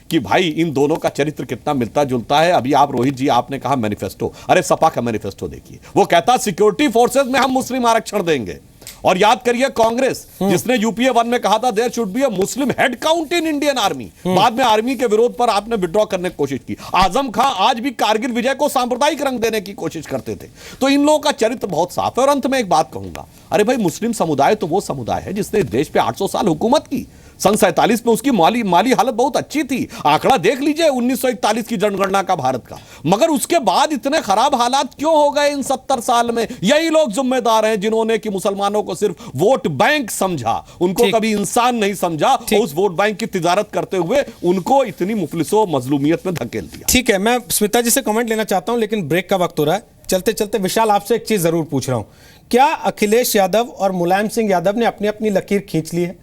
कि भाई इन दोनों का चरित्र कितना मिलता जुलता है। अभी आप रोहित जी, आपने कहा मैनिफेस्टो, अरे सपा का मैनिफेस्टो देखिए, वो कहता सिक्योरिटी फोर्सेस में हम मुस्लिम आरक्षण देंगे। और याद करिए कांग्रेस जिसने यूपीए 1 में कहा था there should be a Muslim head count in Indian army, बाद में आर्मी के विरोध पर आपने विड्रॉ करने की कोशिश की। आजम खां आज भी कारगिल विजय को सांप्रदायिक रंग देने की कोशिश करते थे। तो इन लोगों का चरित्र बहुत साफ है। और अंत में एक बात कहूंगा, अरे भाई मुस्लिम समुदाय तो वो समुदाय है जिसने देश पे 800 साल हुकूमत की। सन 47 में उसकी माली हालत बहुत अच्छी थी। आंकड़ा देख लीजिए 1941 की जनगणना का भारत का। मगर उसके बाद इतने खराब हालात क्यों हो गए इन 70 साल में? यही लोग जिम्मेदार हैं जिन्होंने कि मुसलमानों को सिर्फ वोट बैंक समझा, उनको कभी इंसान नहीं समझा, और उस वोट बैंक की तिजारत करते हुए उनको इतनी मुफलिसो मजलूमियत में धकेल दिया। ठीक है, मैं स्मिता जी से कमेंट लेना चाहता हूं, लेकिन ब्रेक का वक्त हो रहा है। चलते चलते विशाल आपसे एक चीज जरूर पूछ रहा हूं, क्या अखिलेश यादव और मुलायम सिंह यादव ने अपनी अपनी लकीर खींच ली है,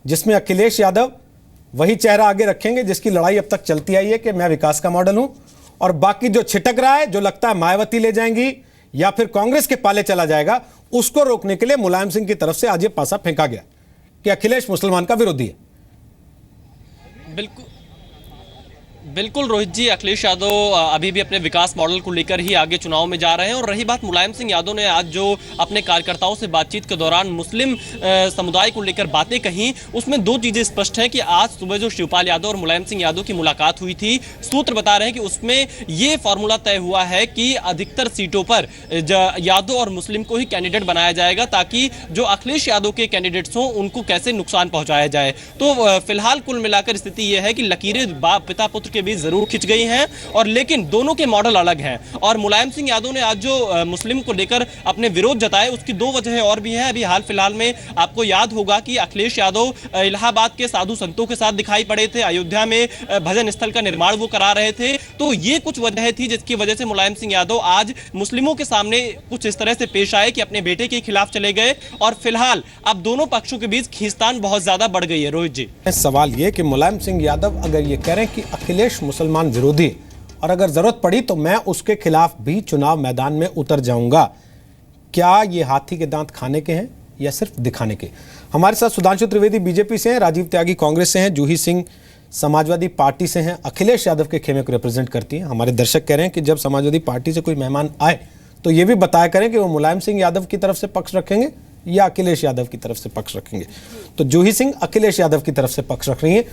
जिसमें अखिलेश यादव वही चेहरा आगे रखेंगे जिसकी लड़ाई अब तक चलती आई है कि मैं विकास का मॉडल हूं, और बाकी जो छिटक रहा है, जो लगता है मायावती ले जाएंगी या फिर कांग्रेस के पाले चला जाएगा, उसको रोकने के लिए मुलायम सिंह की तरफ से आज ये पासा फेंका गया कि अखिलेश मुसलमान का विरोधी है? बिल्कुल रोहित जी, अखिलेश यादव अभी भी अपने विकास मॉडल को लेकर ही आगे चुनाव में जा रहे हैं। और रही बात मुलायम सिंह यादव ने आज जो अपने कार्यकर्ताओं से बातचीत के दौरान मुस्लिम समुदाय को लेकर बातें कही, उसमें दो चीजें स्पष्ट हैं कि आज सुबह जो शिवपाल यादव और मुलायम सिंह यादव की मुलाकात हुई थी, सूत्र बता रहे हैं कि उसमें ये फॉर्मूला तय हुआ है कि अधिकतर सीटों पर यादव और मुस्लिम को ही कैंडिडेट बनाया जाएगा, ताकि जो अखिलेश यादव के कैंडिडेट्स हों उनको कैसे नुकसान पहुंचाया जाए। तो फिलहाल कुल मिलाकर स्थिति यह है कि लकीरें बाप पिता पुत्र के भी जरूर खिंच गई हैं, और लेकिन दोनों के मॉडल अलग हैं। और मुलायम सिंह यादव ने आज जो मुस्लिम को लेकर अपने विरोध जताए, उसकी दो वजह और भी है। अभी हाल फिलहाल में आपको याद होगा कि अखिलेश यादव इलाहाबाद के साधु संतों के साथ दिखाई पड़े थे, अयोध्या में भजन स्थल का निर्माण वो करा रहे थे। तो ये कुछ वजह थी जिसकी वजह से मुलायम सिंह यादव आज मुस्लिमों के सामने कुछ इस तरह से पेश आए कि अपने बेटे के खिलाफ चले गए, और फिलहाल अब दोनों पक्षों के बीच खींचतान बहुत ज्यादा बढ़ गई है। रोहित जी, सवाल ये कि मुलायम सिंह यादव अगर ये कह रहे हैं कि अखिलेश मुसलमान विरोधी और अगर जरूरत पड़ी तो मैं उसके खिलाफ भी चुनाव मैदान में उतर जाऊंगा, क्या ये हाथी के दांत खाने के हैं या सिर्फ दिखाने के? हमारे साथ सुधांशु त्रिवेदी बीजेपी से हैं, राजीव त्यागी कांग्रेस से हैं, जूही सिंह समाजवादी पार्टी से हैं, अखिलेश यादव के खेमे को रिप्रेजेंट करती हैं। हमारे दर्शक कह रहे हैं कि जब समाजवादी पार्टी से कोई मेहमान आए तो ये भी बताया करें कि वो मुलायम सिंह यादव की तरफ से पक्ष रखेंगे या अखिलेश यादव की तरफ से पक्ष रखेंगे। तो जूही सिंह अखिलेश यादव की तरफ से पक्ष रख रही हैं।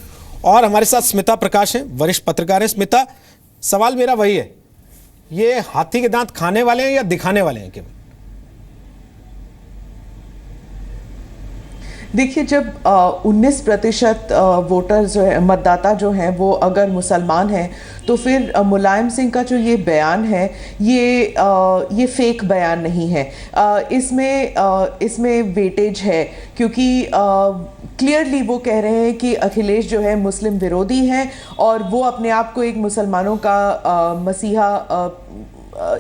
और हमारे साथ स्मिता प्रकाश हैं, वरिष्ठ पत्रकार हैं। स्मिता, सवाल मेरा वही है, ये हाथी के दांत खाने वाले हैं या दिखाने वाले हैं केवल? देखिए, जब 19% वोटर जो है, मतदाता जो हैं, वो अगर मुसलमान हैं, तो फिर मुलायम सिंह का जो ये बयान है, ये फेक बयान नहीं है। इसमें वेटेज है, क्योंकि क्लियरली वो कह रहे हैं कि अखिलेश जो है मुस्लिम विरोधी हैं और वो अपने आप को एक मुसलमानों का मसीहा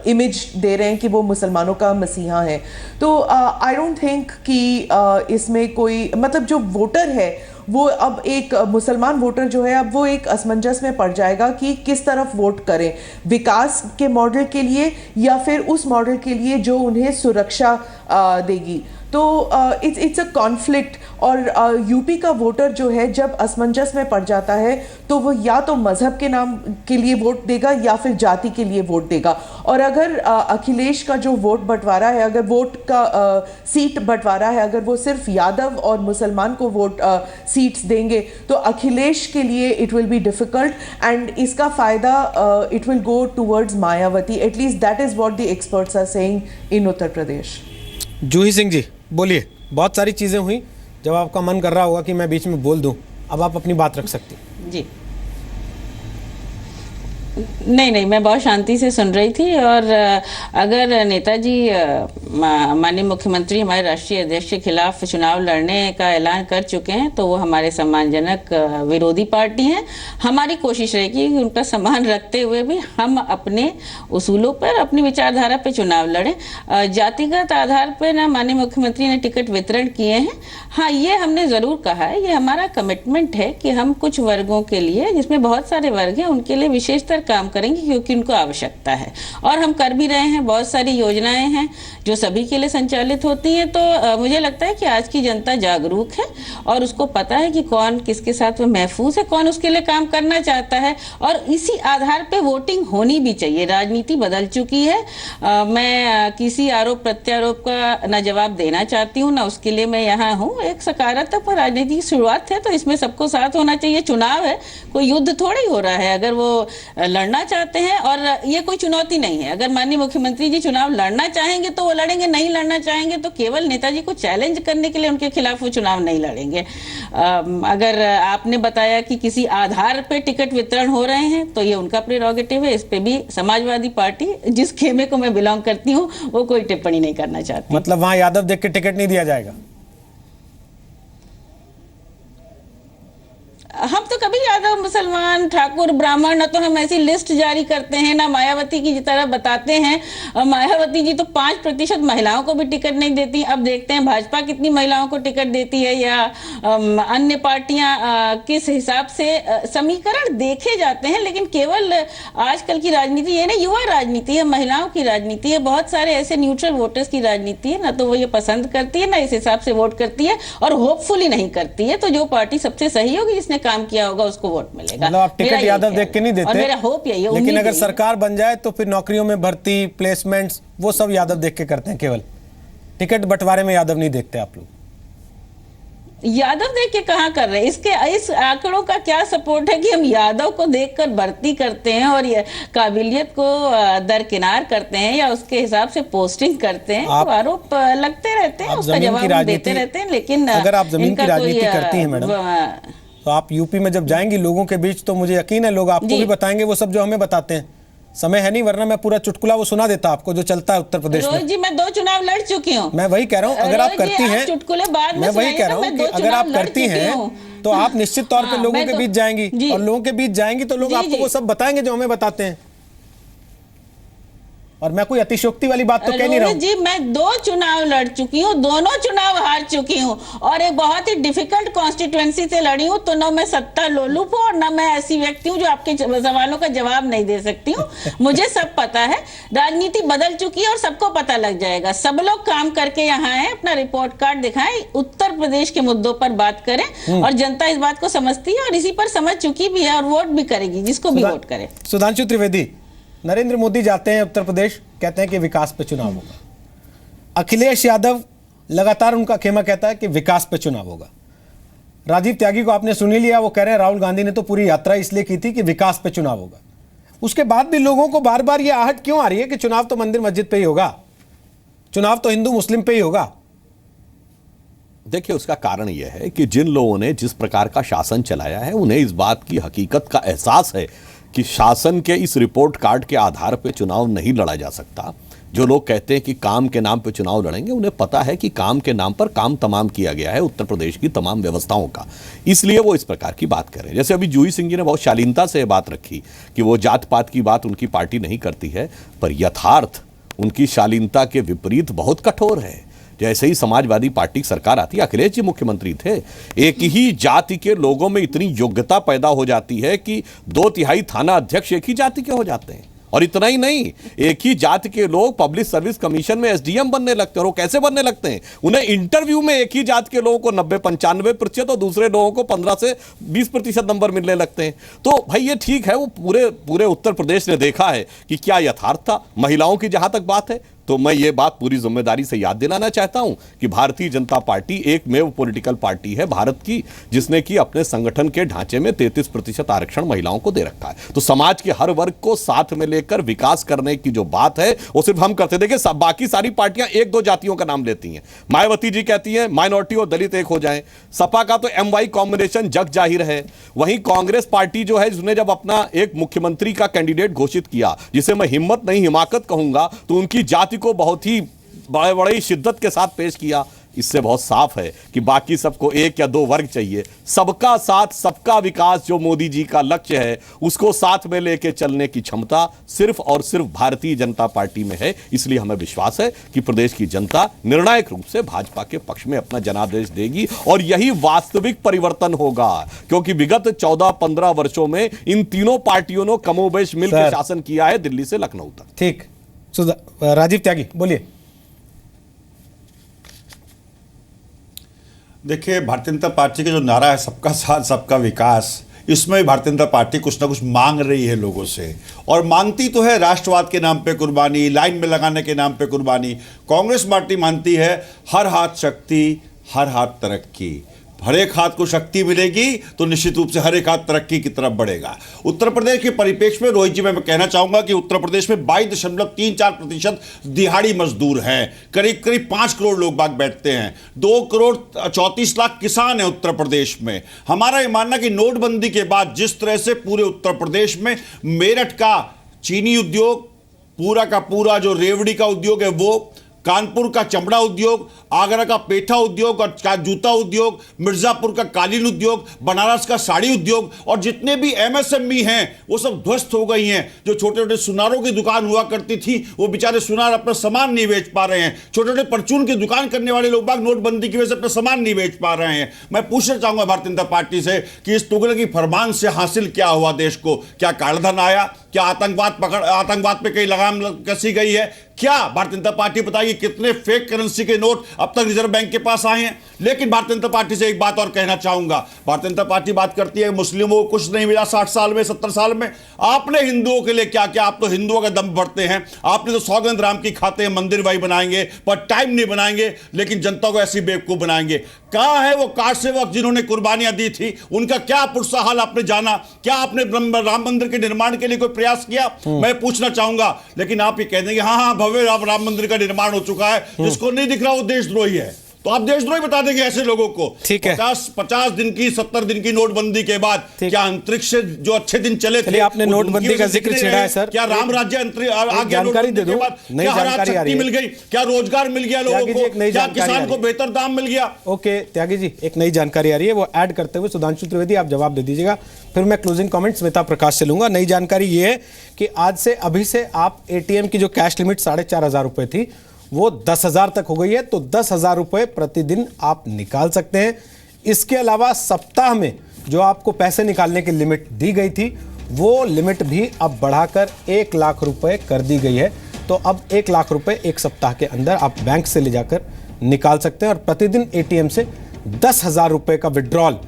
इमेज दे रहे हैं कि वो मुसलमानों का मसीहा है। तो आई डोंट थिंक कि इसमें कोई, मतलब जो वोटर है वो अब एक मुसलमान वोटर जो है, अब वो एक असमंजस में पड़ जाएगा कि किस तरफ वोट करें, विकास के मॉडल के लिए या फिर उस मॉडल के लिए जो उन्हें सुरक्षा देगी। तो इट्स अ कॉन्फ्लिक्ट। और यूपी का वोटर जो है जब असमंजस में पड़ जाता है तो वो या तो मजहब के नाम के लिए वोट देगा या फिर जाति के लिए वोट देगा। और अगर अखिलेश का जो वोट बंटवारा है, अगर वोट का सीट बंटवारा है, अगर वो सिर्फ यादव और मुसलमान को वोट सीट्स देंगे तो अखिलेश के लिए it will be difficult, and इसका फायदा it will go towards Mayawati. At least that is what the experts are saying in Uttar Pradesh. Juhi Singh ji बोलिए, बहुत सारी चीज़ें हुई, जब आपका मन कर रहा होगा कि मैं बीच में बोल दूं, अब आप अपनी बात रख सकती हैं। जी नहीं, मैं बहुत शांति से सुन रही थी। और अगर नेताजी माननीय मुख्यमंत्री हमारे राष्ट्रीय अध्यक्ष के खिलाफ चुनाव लड़ने का ऐलान कर चुके हैं तो वो हमारे सम्मानजनक विरोधी पार्टी हैं। हमारी कोशिश रहेगी कि उनका सम्मान रखते हुए भी हम अपने उसूलों पर, अपनी विचारधारा पर चुनाव लड़ें। जातिगत आधार पर ना माननीय मुख्यमंत्री ने टिकट वितरण किए हैं। हाँ, ये हमने ज़रूर कहा है, ये हमारा कमिटमेंट है कि हम कुछ वर्गों के लिए, जिसमें बहुत सारे वर्ग हैं, उनके लिए विशेषतर काम करेंगे क्योंकि उनको आवश्यकता है और हम कर भी रहे हैं। बहुत सारी योजनाएं हैं जो सभी के लिए संचालित होती हैं। तो मुझे लगता है कि आज की जनता जागरूक है और उसको पता है कि कौन किसके साथ में महफूज है, कौन उसके लिए काम करना चाहता है और इसी आधार पे वोटिंग होनी भी चाहिए। राजनीति बदल चुकी है। मैं किसी आरोप प्रत्यारोप का न जवाब देना चाहती हूँ, ना उसके लिए मैं यहाँ हूँ। एक सकारात्मक राजनीति की शुरुआत है तो इसमें सबको साथ होना चाहिए। चुनाव है, कोई युद्ध थोड़ी हो रहा है। अगर वो लड़ना चाहते हैं, और ये कोई चुनौती नहीं है, अगर माननीय मुख्यमंत्री जी चुनाव लड़ना चाहेंगे तो वो लड़ेंगे, नहीं लड़ना चाहेंगे तो केवल नेताजी को चैलेंज करने के लिए उनके खिलाफ वो चुनाव नहीं लड़ेंगे। अगर आपने बताया कि किसी आधार पे टिकट वितरण हो रहे हैं तो ये उनका प्रेरोगेटिव है। इस पे भी समाजवादी पार्टी, जिस खेमे को मैं बिलोंग करती हूँ, वो कोई टिप्पणी नहीं करना चाहती। मतलब वहां यादव देख के टिकट नहीं दिया जाएगा? हम तो कभी यादव, मुसलमान, ठाकुर, ब्राह्मण, ना तो हम ऐसी लिस्ट जारी करते हैं, ना मायावती की तरह बताते हैं। मायावती जी तो 5% महिलाओं को भी टिकट नहीं देती। अब देखते हैं भाजपा कितनी महिलाओं को टिकट देती है या अन्य पार्टियां किस हिसाब से समीकरण देखे जाते हैं। लेकिन केवल आजकल की राजनीति ये नहीं, युवा राजनीति है, महिलाओं की राजनीति है, बहुत सारे ऐसे न्यूट्रल वोटर्स की राजनीति है। ना तो वो ये पसंद करती है, ना इस हिसाब से वोट करती है और होपफुली नहीं करती है। तो जो पार्टी सबसे सही होगी, जिसने काम किया होगा, उसको वोट मिलेगा। मतलब आप टिकट यादव देख के नहीं देते? और मेरा होप यही है। लेकिन अगर सरकार बन जाए तो फिर नौकरियों में भर्ती, प्लेसमेंट्स, वो सब यादव देख के करते हैं। केवल टिकट बंटवारे में यादव नहीं देखते आप लोग? यादव देख के कहां कर रहे हैं? इस आंकड़ों का क्या सपोर्ट है कि हम यादव को देखकर भर्ती करते हैं और ये काबिलियत को दरकिनार करते हैं या उसके हिसाब से पोस्टिंग करते हैं? तो आरोप लगते रहते हैं, उसका जवाब हम देते रहते हैं। लेकिन अगर आप जमीन की राजनीति करती हैं मैडम, तो आप यूपी में जब जाएंगी लोगों के बीच, तो मुझे यकीन है लोग आपको भी बताएंगे वो सब जो हमें बताते हैं। समय है नहीं, वरना मैं पूरा चुटकुला वो सुना देता आपको जो चलता है उत्तर प्रदेश में। जी, मैं 2 चुनाव लड़ चुकी हूँ। मैं वही कह रहा हूँ, अगर आप करती हैं, चुटकुले बाद में, मैं वही कह रहा हूँ कि अगर आप करती हैं तो आप निश्चित तौर पे लोगों के बीच जाएंगी, और लोगों के बीच जाएंगी तो लोग आपको वो सब बताएंगे जो हमें बताते हैं। और मैं कोई अतिशयोक्ति वाली बात तो कह नहीं रहा हूं जी। मैं 2 चुनाव लड़ चुकी हूँ, दोनों चुनाव हार चुकी हूँ और एक बहुत ही डिफिकल्ट कॉन्स्टिट्यूएंसी से लड़ी हूँ। तो ना मैं सत्ता लोलुप हूँ और ना मैं ऐसी व्यक्ति हूँ जो आपके सवालों का जवाब नहीं दे सकती हूँ। मुझे सब पता है, राजनीति बदल चुकी है और सबको पता लग जाएगा। सब लोग काम करके यहाँ आए, अपना रिपोर्ट कार्ड दिखाएं, उत्तर प्रदेश के मुद्दों पर बात करें और जनता इस बात को समझती है और इसी पर समझ चुकी भी है और वोट भी करेगी, जिसको भी वोट करे। सुधांशु त्रिवेदी, नरेंद्र मोदी जाते हैं उत्तर प्रदेश, कहते हैं कि विकास पे चुनाव होगा। अखिलेश यादव लगातार उनका खेमा कहता है कि विकास पे चुनाव होगा। राजीव त्यागी को आपने सुन ही लिया, वो कह रहे हैं राहुल गांधी ने तो पूरी यात्रा इसलिए की थी कि विकास पे चुनाव होगा। उसके बाद भी लोगों को बार बार ये आहट क्यों आ रही है कि चुनाव तो मंदिर मस्जिद पे ही होगा, चुनाव तो हिंदू मुस्लिम पे ही होगा? देखिए, उसका कारण यह है कि जिन लोगों ने जिस प्रकार का शासन चलाया है उन्हें इस बात की हकीकत का एहसास है कि शासन के इस रिपोर्ट कार्ड के आधार पर चुनाव नहीं लड़ा जा सकता। जो लोग कहते हैं कि काम के नाम पर चुनाव लड़ेंगे, उन्हें पता है कि काम के नाम पर काम तमाम किया गया है उत्तर प्रदेश की तमाम व्यवस्थाओं का, इसलिए वो इस प्रकार की बात कर रहे हैं। जैसे अभी जूही सिंह जी ने बहुत शालीनता से बात रखी कि वो जात पात की बात उनकी पार्टी नहीं करती है, पर यथार्थ उनकी शालीनता के विपरीत बहुत कठोर है। जैसे ही समाजवादी पार्टी सरकार आती, अखिलेश जी मुख्यमंत्री थे, एक ही जाति के लोगों में इतनी योग्यता पैदा हो जाती है कि 2/3 थाना अध्यक्ष एक ही जाति के हो जाते हैं। और इतना ही नहीं, एक ही जाति के लोग पब्लिक सर्विस कमीशन में एसडीएम बनने लगते हैं। और वो कैसे बनने लगते हैं? उन्हें इंटरव्यू में एक ही जाति के लोगों को 90-95% और दूसरे लोगों को 15 से 20% नंबर मिलने लगते हैं। तो भाई ये ठीक है, वो पूरे उत्तर प्रदेश ने देखा है कि क्या यथार्थ था। महिलाओं की जहां तक बात है तो मैं ये बात पूरी जिम्मेदारी से याद दिलाना चाहता हूं कि भारतीय जनता पार्टी एकमेव पॉलिटिकल पार्टी है भारत की जिसने कि अपने संगठन के ढांचे में 33% आरक्षण महिलाओं को दे रखा है। तो समाज के हर वर्ग को साथ में लेकर विकास करने की जो बात है वो सिर्फ हम करते। देखिए बाकी सारी पार्टियां एक दो जातियों का नाम लेती हैं। मायावती जी कहती हैं माइनॉरिटी और दलित एक हो जाएं। सपा का तो MY कॉम्बिनेशन जग जाहिर है। वहीं कांग्रेस पार्टी जो है जिसने जब अपना एक मुख्यमंत्री का कैंडिडेट घोषित किया, जिसे मैं हिम्मत नहीं हिमाकत कहूंगा, तो उनकी जाति को बहुत ही बड़ी शिद्दत के साथ पेश किया। इससे बहुत साफ है कि बाकी सबको एक या दो वर्ग चाहिए। सबका साथ सबका विकास जो मोदी जी का लक्ष्य है उसको साथ में लेके चलने की क्षमता सिर्फ और सिर्फ भारतीय जनता पार्टी में है। इसलिए हमें विश्वास है कि प्रदेश की जनता निर्णायक रूप से भाजपा के पक्ष में अपना जनादेश देगी और यही वास्तविक परिवर्तन होगा, क्योंकि विगत 14-15 वर्षों में इन तीनों पार्टियों ने कमोबेश मिलकर शासन किया है दिल्ली से लखनऊ तक। ठीक, राजीव त्यागी बोलिए। देखिए, भारतीय जनता पार्टी का जो नारा है सबका साथ सबका विकास, इसमें भारतीय जनता पार्टी कुछ ना कुछ मांग रही है लोगों से, और मांगती तो है राष्ट्रवाद के नाम पे कुर्बानी, लाइन में लगाने के नाम पे कुर्बानी। कांग्रेस पार्टी मानती है हर हाथ शक्ति, हर हाथ तरक्की। हर एक हाथ को शक्ति मिलेगी तो निश्चित रूप से हर एक हाथ तरक्की की तरफ बढ़ेगा। उत्तर प्रदेश के परिप्रेक्ष्य में रोहित जी मैं कहना चाहूंगा कि उत्तर प्रदेश में 22.34% दिहाड़ी मजदूर हैं। करीब करीब 5 करोड़ लोग बाग बैठते हैं। 2 करोड़ 34 लाख किसान हैं उत्तर प्रदेश में। हमारा ये मानना कि नोटबंदी के बाद जिस तरह से पूरे उत्तर प्रदेश में मेरठ का चीनी उद्योग, पूरा का पूरा जो रेवड़ी का उद्योग है वो, कानपुर का चमड़ा उद्योग, आगरा का पेठा उद्योग और जूता उद्योग, मिर्जापुर का कालीन उद्योग, बनारस का साड़ी उद्योग और जितने भी MSME हैं वो सब ध्वस्त हो गई हैं। जो छोटे छोटे सुनारों की दुकान हुआ करती थी वो बेचारे सुनार अपना सामान नहीं बेच पा रहे हैं। छोटे छोटे परचून की दुकान करने वाले लोग बाग नोटबंदी की वजह से अपना सामान नहीं बेच पा रहे हैं। मैं पूछना चाहूंगा भारतीय जनता पार्टी से कि इस तुगलकी फरमान से हासिल क्या हुआ देश को? क्या कालाधन आया? क्या आतंकवाद पे कई लगाम कसी गई है? क्या भारतीय जनता पार्टी बताइए कितने फेक करेंसी के नोट अब तक रिजर्व बैंक के पास आए हैं? लेकिन भारतीय जनता पार्टी से एक बात और कहना चाहूंगा। भारतीय जनता पार्टी बात करती है मुस्लिमों को कुछ नहीं मिला 60 साल में, 70 साल में। आपने हिंदुओं के लिए क्या किया? आप तो हिंदुओं का दम भरते हैं। आपने तो सौगंध राम की खाते हैं, मंदिर वही बनाएंगे पर टाइम नहीं बनाएंगे, लेकिन जनता को ऐसी बेवकूफ बनाएंगे। कहां है वो कार सेवक जिन्होंने कुर्बानियां दी थी? उनका क्या पुरसा हाल आपने जाना? क्या आपने राम मंदिर के निर्माण के लिए कोई प्रयास किया? मैं पूछना चाहूंगा। लेकिन आप ये कह देंगे हाँ भव्य राम मंदिर का निर्माण हो चुका है, जिसको नहीं दिख रहा वो देशद्रोही है। तो आप देशद्रोही बता देंगे ऐसे लोगों को? ठीक है। 50 दिन की 70 दिन की नोटबंदी के बाद क्या अंतरिक्ष से जो अच्छे दिन चले थे, आपने नोटबंदी का जिक्र छेड़ा है सर, क्या राम राज्य जानकारी दे दो, क्या हरात शक्ति मिल गई? क्या रोजगार मिल गया लोगों को? क्या किसान को बेहतर दाम मिल गया? ओके त्यागी जी, एक नई जानकारी आ रही है, वो ऐड करते हुए सुधांशु त्रिवेदी आप जवाब दे दीजिएगा, फिर मैं क्लोजिंग कमेंट स्मिता प्रकाश से लूंगा। नई जानकारी ये है कि आज से अभी से आप ATM की जो कैश लिमिट 4,500 रुपए थी वो 10,000 तक हो गई है, तो 10,000 रुपए प्रतिदिन आप निकाल सकते हैं। इसके अलावा सप्ताह में जो आपको पैसे निकालने की लिमिट दी गई थी वो लिमिट भी अब बढ़ाकर 1 लाख रुपए कर दी गई है। तो अब 1 लाख रुपए एक सप्ताह के अंदर आप बैंक से ले जाकर निकाल सकते हैं और प्रतिदिन ATM से 10,000 रुपए का विड्रॉल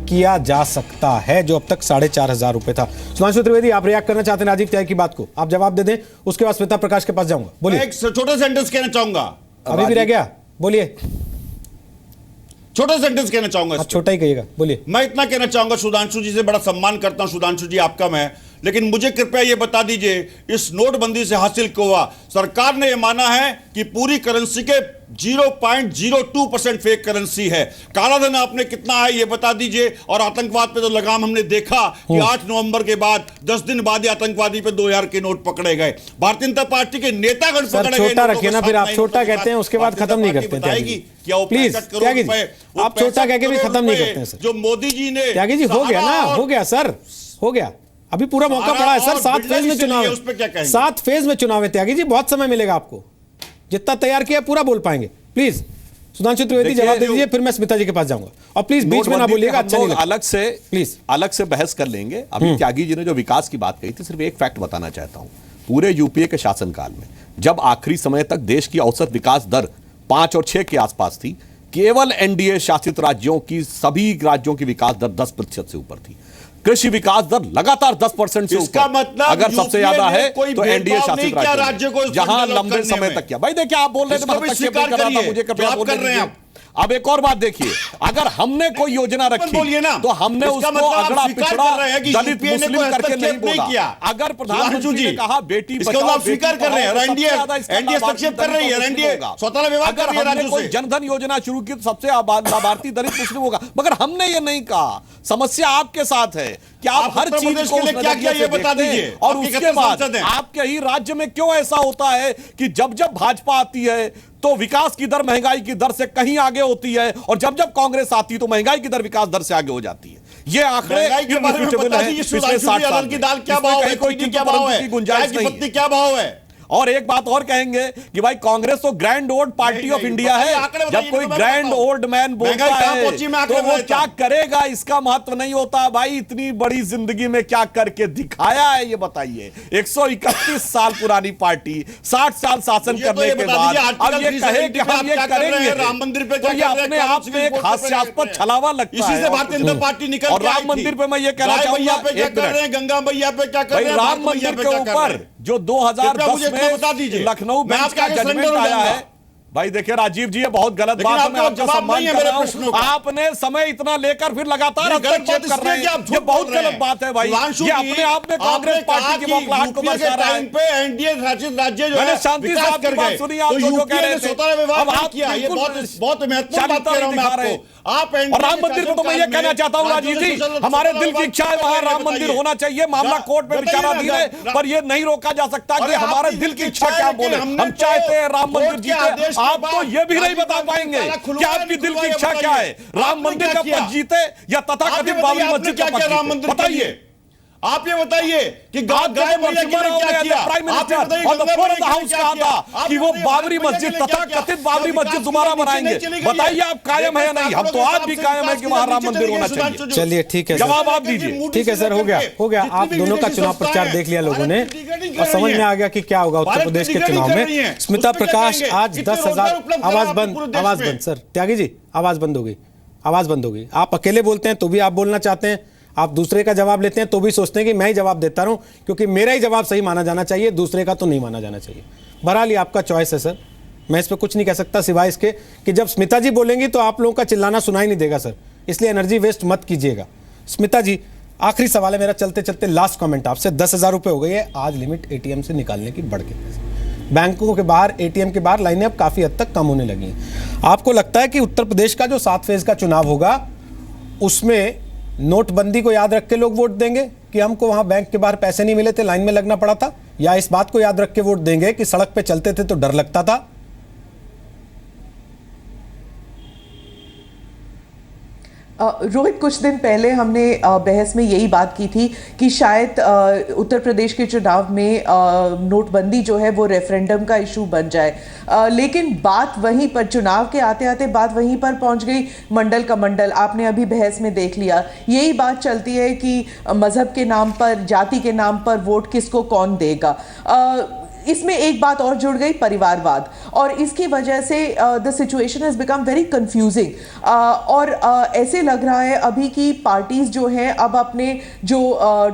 किया जा सकता है, जो अब तक 4,500 रुपए था। सुधांशु त्रिवेदी आप रिएक्ट करना चाहते हैं राजीव त्यागी की बात को? आप जवाब दे दें, उसके बाद स्मिता प्रकाश के पास जाऊंगा। बोलिए। एक छोटा सेंटेंस कहना चाहूंगा। अभी भी रह गया, बोलिए। छोटा सेंटेंस कहना चाहूंगा। छोटा ही कहिएगा, बोलिए। मैं इतना कहना चाहूंगा, सुधांशु जी से बड़ा सम्मान करता हूं, सुधांशु जी आपका मैं, लेकिन मुझे कृपया यह बता दीजिए इस नोटबंदी से हासिल क्या हुआ? सरकार ने यह माना है कि पूरी करेंसी के 0.02% फेक करेंसी है। कालाधन आपने कितना है ये बता दीजिए, और आतंकवाद पे तो लगाम हमने देखा कि 8 नवंबर के बाद 10 दिन बाद ही आतंकवादी पे 2000 के नोट पकड़े गए। भारतीय जनता पार्टी के नेतागण पकड़े गए। छोटा रखिए ना, फिर आप छोटा कहते हैं उसके बाद खत्म नहीं करते। प्लीज त्यागी जी, आप छोटा कह के भी खत्म नहीं करते हैं सर। जो मोदी जी ने, त्यागी जी हो गया ना, हो गया सर, हो गया। अभी पूरा मौका पड़ा है सर, 7 फेज में चुनाव है, 7 फेज में चुनाव है त्यागी जी, बहुत समय मिलेगा आपको, जितना तैयार किया पूरा बोल पाएंगे। प्लीज सुधांशु त्रिवेदी जवाब दे दीजिए, फिर मैं स्मिता जी के पास जाऊंगा, और प्लीज बीच में ना बोलिएगा, अच्छा नहीं लगता। अलग से बहस कर लेंगे। अभी त्यागी जी ने जो विकास की बात कही थी, सिर्फ एक फैक्ट बताना चाहता हूं। पूरे यूपीए के शासनकाल में जब आखिरी समय तक देश की औसत विकास दर 5 और 6 के आसपास थी, केवल NDA शासित राज्यों की, सभी राज्यों की विकास दर 10% से ऊपर थी। कृषि विकास दर लगातार 10% से इसका ऊपर। मतलब अगर सबसे यूपीए ज्यादा ने है कोई तो एनडीए भेदभाव नहीं शासित किया राज्य राज्य को में, इस जहां पर लंबे करने समय में। तक किया। भाई देखिए, आप बोल रहे थे इसको भी हस्तक्षेप स्वीकार नहीं कर रहा था, करिए, मुझे कृपया जो आप बोलने कर रहे हैं दीजिए। अब एक और बात देखिए, अगर हमने कोई योजना रखी बोलिए ना, तो हमने इसका उसको मतलब आप अगड़ा स्वीकार पिछड़ा कर रहे हैं कि दलित यूपीए ने मुस्लिम कोई करके नहीं हस्तक्षेप नहीं बोला। किया। अगर प्रधानमंत्री ने कहा बेटी इसका बचाओ मतलब स्वीकार बेटी कर रहे हैं, पढ़ाओ, तो एनडीए सबसे ज्यादा इसका एनडीए लाभार्थी हस्तक्षेप कर रही है, दलित एनडीए होगा। स्वतंत्र विवाह कर अगर रही है हमने राज्यों कोई से। जनधन योजना शुरू की तो सबसे लाभार्थी दलित मुस्लिम होगा, मगर हमने ये नहीं कहा। समस्या आपके साथ है कि आप हर उत्तर चीज प्रदेश को के लिए उस क्या नजरिए किया से ये बता देखते हैं। दीजिए। और आपके उसके कितने बाद सांसद हैं? आपके ही राज्य में क्यों ऐसा होता है कि जब जब भाजपा आती है तो विकास की दर महंगाई की दर से कहीं आगे होती है, और जब जब कांग्रेस आती है तो महंगाई की दर विकास दर से आगे हो जाती है। ये आंकड़े महंगाई के बारे में irrefutable बता हैं दीजिए, पिछले सुधांशु 60 जी, साल अरहर की दाल क्या इसमें भाव कहीं है, कोई चीनी क्या किंतु भाव परंतु है, की गुंजाइश चाय की नहीं पत्ती है। क्या भाव है। और एक बात और कहेंगे कि भाई कांग्रेस तो ग्रैंड ओल्ड पार्टी ऑफ नहीं, इंडिया बताइए, है। आंकड़े बताइए, जब कोई इनको मैं ग्रैंड बताता हूं। ओल्ड मैन बोलता महंगाई कहां है पहुंची, मैं तो आंकड़े वो बताता क्या हूं। करेगा इसका महत्व नहीं होता। भाई इतनी बड़ी जिंदगी में क्या करके दिखाया है ये बताइए। 131 साल पुरानी पार्टी 60 साल शासन मुझे तो करने ये के बता बाद दीजिए, अब आर्टिकल ये कहे कि 370 हम ये आप क्या कर रहे करेंगे, हैं, राम मंदिर पे तो क्या ये कर रहे हैं, अपने कानून आप में सुप्रीम एक कोर्ट पे हास्यास्पद क्या कर रहे हैं। छलावा लगता है। इसी से भारतीय जनता पार्टी निकल और के आई राम थी। मंदिर पे मैं ये कहना गाय मैया चाहूंगा, पे क्या एक कर मिनट। रहे हैं, गंगा मैया पे क्या कर भाई रहे हैं, राम भारत मैया मंदिर पे के क्या कर रहे ऊपर हैं। जो कृपया 2010 मुझे इतना बता में दीजिए। लखनऊ मैं बेंच आपके का आगे जजमेंट सरेंडर हो आया जाऊंगा। है। भाई देखिए राजीव जी, ये बहुत गलत लेकिन बात है, आपको मैं आपका जवाब सम्मान नहीं है कर मेरे रहा हूं। प्रश्नों का। आपने समय इतना लेकर फिर लगातार ये गलत हस्तक्षेप बात कर रहे इसलिए कि आप हैं, झूठ ये बहुत बोल रहे गलत हैं। बात है भाई। सुधांशु ये जी, अपने आप में कांग्रेस आपने कहा पार्टी की कि बौखलाहट को यूपीए के दर्शा रहा टाइम है। पे एनडीए शासित राज्य जो मैंने है शांति विकास साहब की कर बात गए। सुनी, आप तो जो यूपीए कह रहे ने थे। स्वतंत्र विवाह अब नहीं आप किया। ये बिल्कुल बहुत महत्वपूर्ण बात शालीनता कह रहा हूं मैं दिखा रहे आपको। आप और राम मंदिर पे तो मैं ये कहना चाहता हूँ राजीव जी, हमारे दिल की इच्छा है वहां राम मंदिर होना चाहिए। मामला कोर्ट में विचाराधीन है, पर ये नहीं रोका जा सकता कि हमारे दिल की इच्छा क्या बोले। हम चाहते हैं राम मंदिर जीते, आप तो ये भी नहीं बता पाएंगे कि आपकी दिल की इच्छा क्या है। राम मंदिर का पद जीते या तथाकथित बाबरी मस्जिद का पद जीते, बताइए। आप ये बताइए कि गाय मैया के लिए क्या किया। प्राइम मिनिस्टर और the floor of the house कहा था कि वो बाबरी मस्जिद तथा कथित बाबरी मस्जिद दोबारा बनाएंगे। बताइए आप कायम है या नहीं। हम तो आज भी कायम है कि वहां राम मंदिर होना चाहिए। चलिए ठीक है, जवाब आप दीजिए। ठीक है सर, हो गया। आप दोनों का चुनाव प्रचार देख लिया लोगों ने और समझ में आ गया कि क्या होगा उत्तर प्रदेश के चुनाव में। स्मिता प्रकाश आज 10,000। आवाज बंद सर, त्यागी जी आवाज बंद हो गई। आप अकेले बोलते हैं तो भी आप बोलना चाहते हैं, आप दूसरे का जवाब लेते हैं तो भी सोचते हैं कि मैं ही जवाब देता रहूं, क्योंकि मेरा ही जवाब सही माना जाना चाहिए, दूसरे का तो नहीं माना जाना चाहिए। बहरहाल ये आपका चॉइस है सर, मैं इस पर कुछ नहीं कह सकता सिवाय इसके कि जब स्मिता जी बोलेंगी तो आप लोगों का चिल्लाना सुनाई नहीं देगा सर, इसलिए एनर्जी वेस्ट मत कीजिएगा। स्मिता जी, आखिरी सवाल है मेरा चलते चलते, लास्ट कमेंट आपसे। 10,000 रुपये हो गई है आज लिमिट एटीएम से निकालने की बढ़ के। बैंकों के बाहर, एटीएम के बाहर लाइनें अब काफ़ी हद तक कम होने लगी हैं। आपको लगता है कि उत्तर प्रदेश का जो 7 फेज का चुनाव होगा उसमें नोटबंदी को याद रख के लोग वोट देंगे कि हमको वहां बैंक के बाहर पैसे नहीं मिले थे, लाइन में लगना पड़ा था, या इस बात को याद रख के वोट देंगे कि सड़क पे चलते थे तो डर लगता था? रोहित, कुछ दिन पहले हमने बहस में यही बात की थी कि शायद उत्तर प्रदेश के चुनाव में नोटबंदी जो है वो रेफरेंडम का इशू बन जाए, लेकिन बात वहीं पर, चुनाव के आते आते बात वहीं पर पहुंच गई, मंडल का मंडल। आपने अभी बहस में देख लिया, यही बात चलती है कि मजहब के नाम पर, जाति के नाम पर वोट किसको कौन देगा। इसमें एक बात और जुड़ गई, परिवारवाद, और इसकी वजह से the situation has become very confusing. और ऐसे लग रहा है अभी की पार्टीज जो हैं अब अपने जो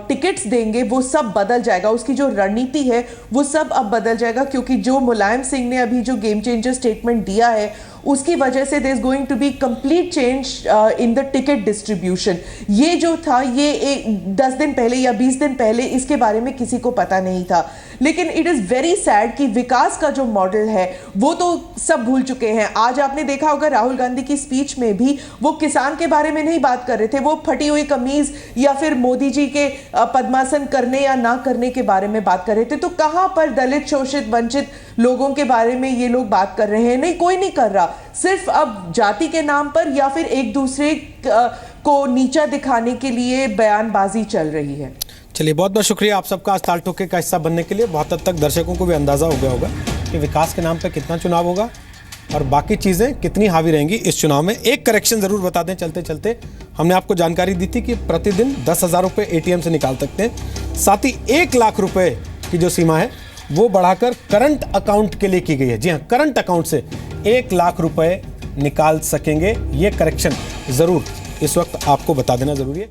टिकट्स देंगे वो सब बदल जाएगा, उसकी जो रणनीति है वो सब अब बदल जाएगा, क्योंकि जो मुलायम सिंह ने अभी जो गेम चेंजर स्टेटमेंट दिया है उसकी वजह से there is going to be complete change in the ticket distribution. ये जो था ये 10 दिन पहले या 20 दिन पहले इसके बारे में किसी को पता नहीं था, लेकिन इट इज वेरी सैड कि विकास का जो मॉडल है वो तो सब भूल चुके हैं। आज आपने देखा होगा राहुल गांधी की स्पीच में भी वो किसान के बारे में नहीं बात कर रहे थे, वो फटी हुई कमीज या फिर मोदी जी के पद्मासन करने या ना करने के बारे में बात कर रहे थे। तो कहां पर दलित, शोषित, वंचित लोगों के बारे में ये लोग बात कर रहे हैं? नहीं, कोई नहीं कर रहा। सिर्फ अब जाति के नाम पर या फिर एक दूसरे को नीचा दिखाने के लिए बयानबाजी चल रही है। चलिए, बहुत बहुत शुक्रिया आप सबका आज ताल ठोके का हिस्सा बनने के लिए। बहुत हद तक दर्शकों को भी अंदाजा हो गया होगा कि विकास के नाम पे कितना चुनाव होगा और बाकी चीज़ें कितनी हावी रहेंगी इस चुनाव में। एक करेक्शन ज़रूर बता दें चलते चलते, हमने आपको जानकारी दी थी कि प्रतिदिन 10,000 रुपये एटीएम से निकाल सकते हैं, साथ ही 1 लाख रुपये की जो सीमा है वो बढ़ाकर करंट अकाउंट के लिए की गई है। जी हाँ, करंट अकाउंट से 1 लाख रुपये निकाल सकेंगे। ये करेक्शन ज़रूर इस वक्त आपको बता देना ज़रूरी है।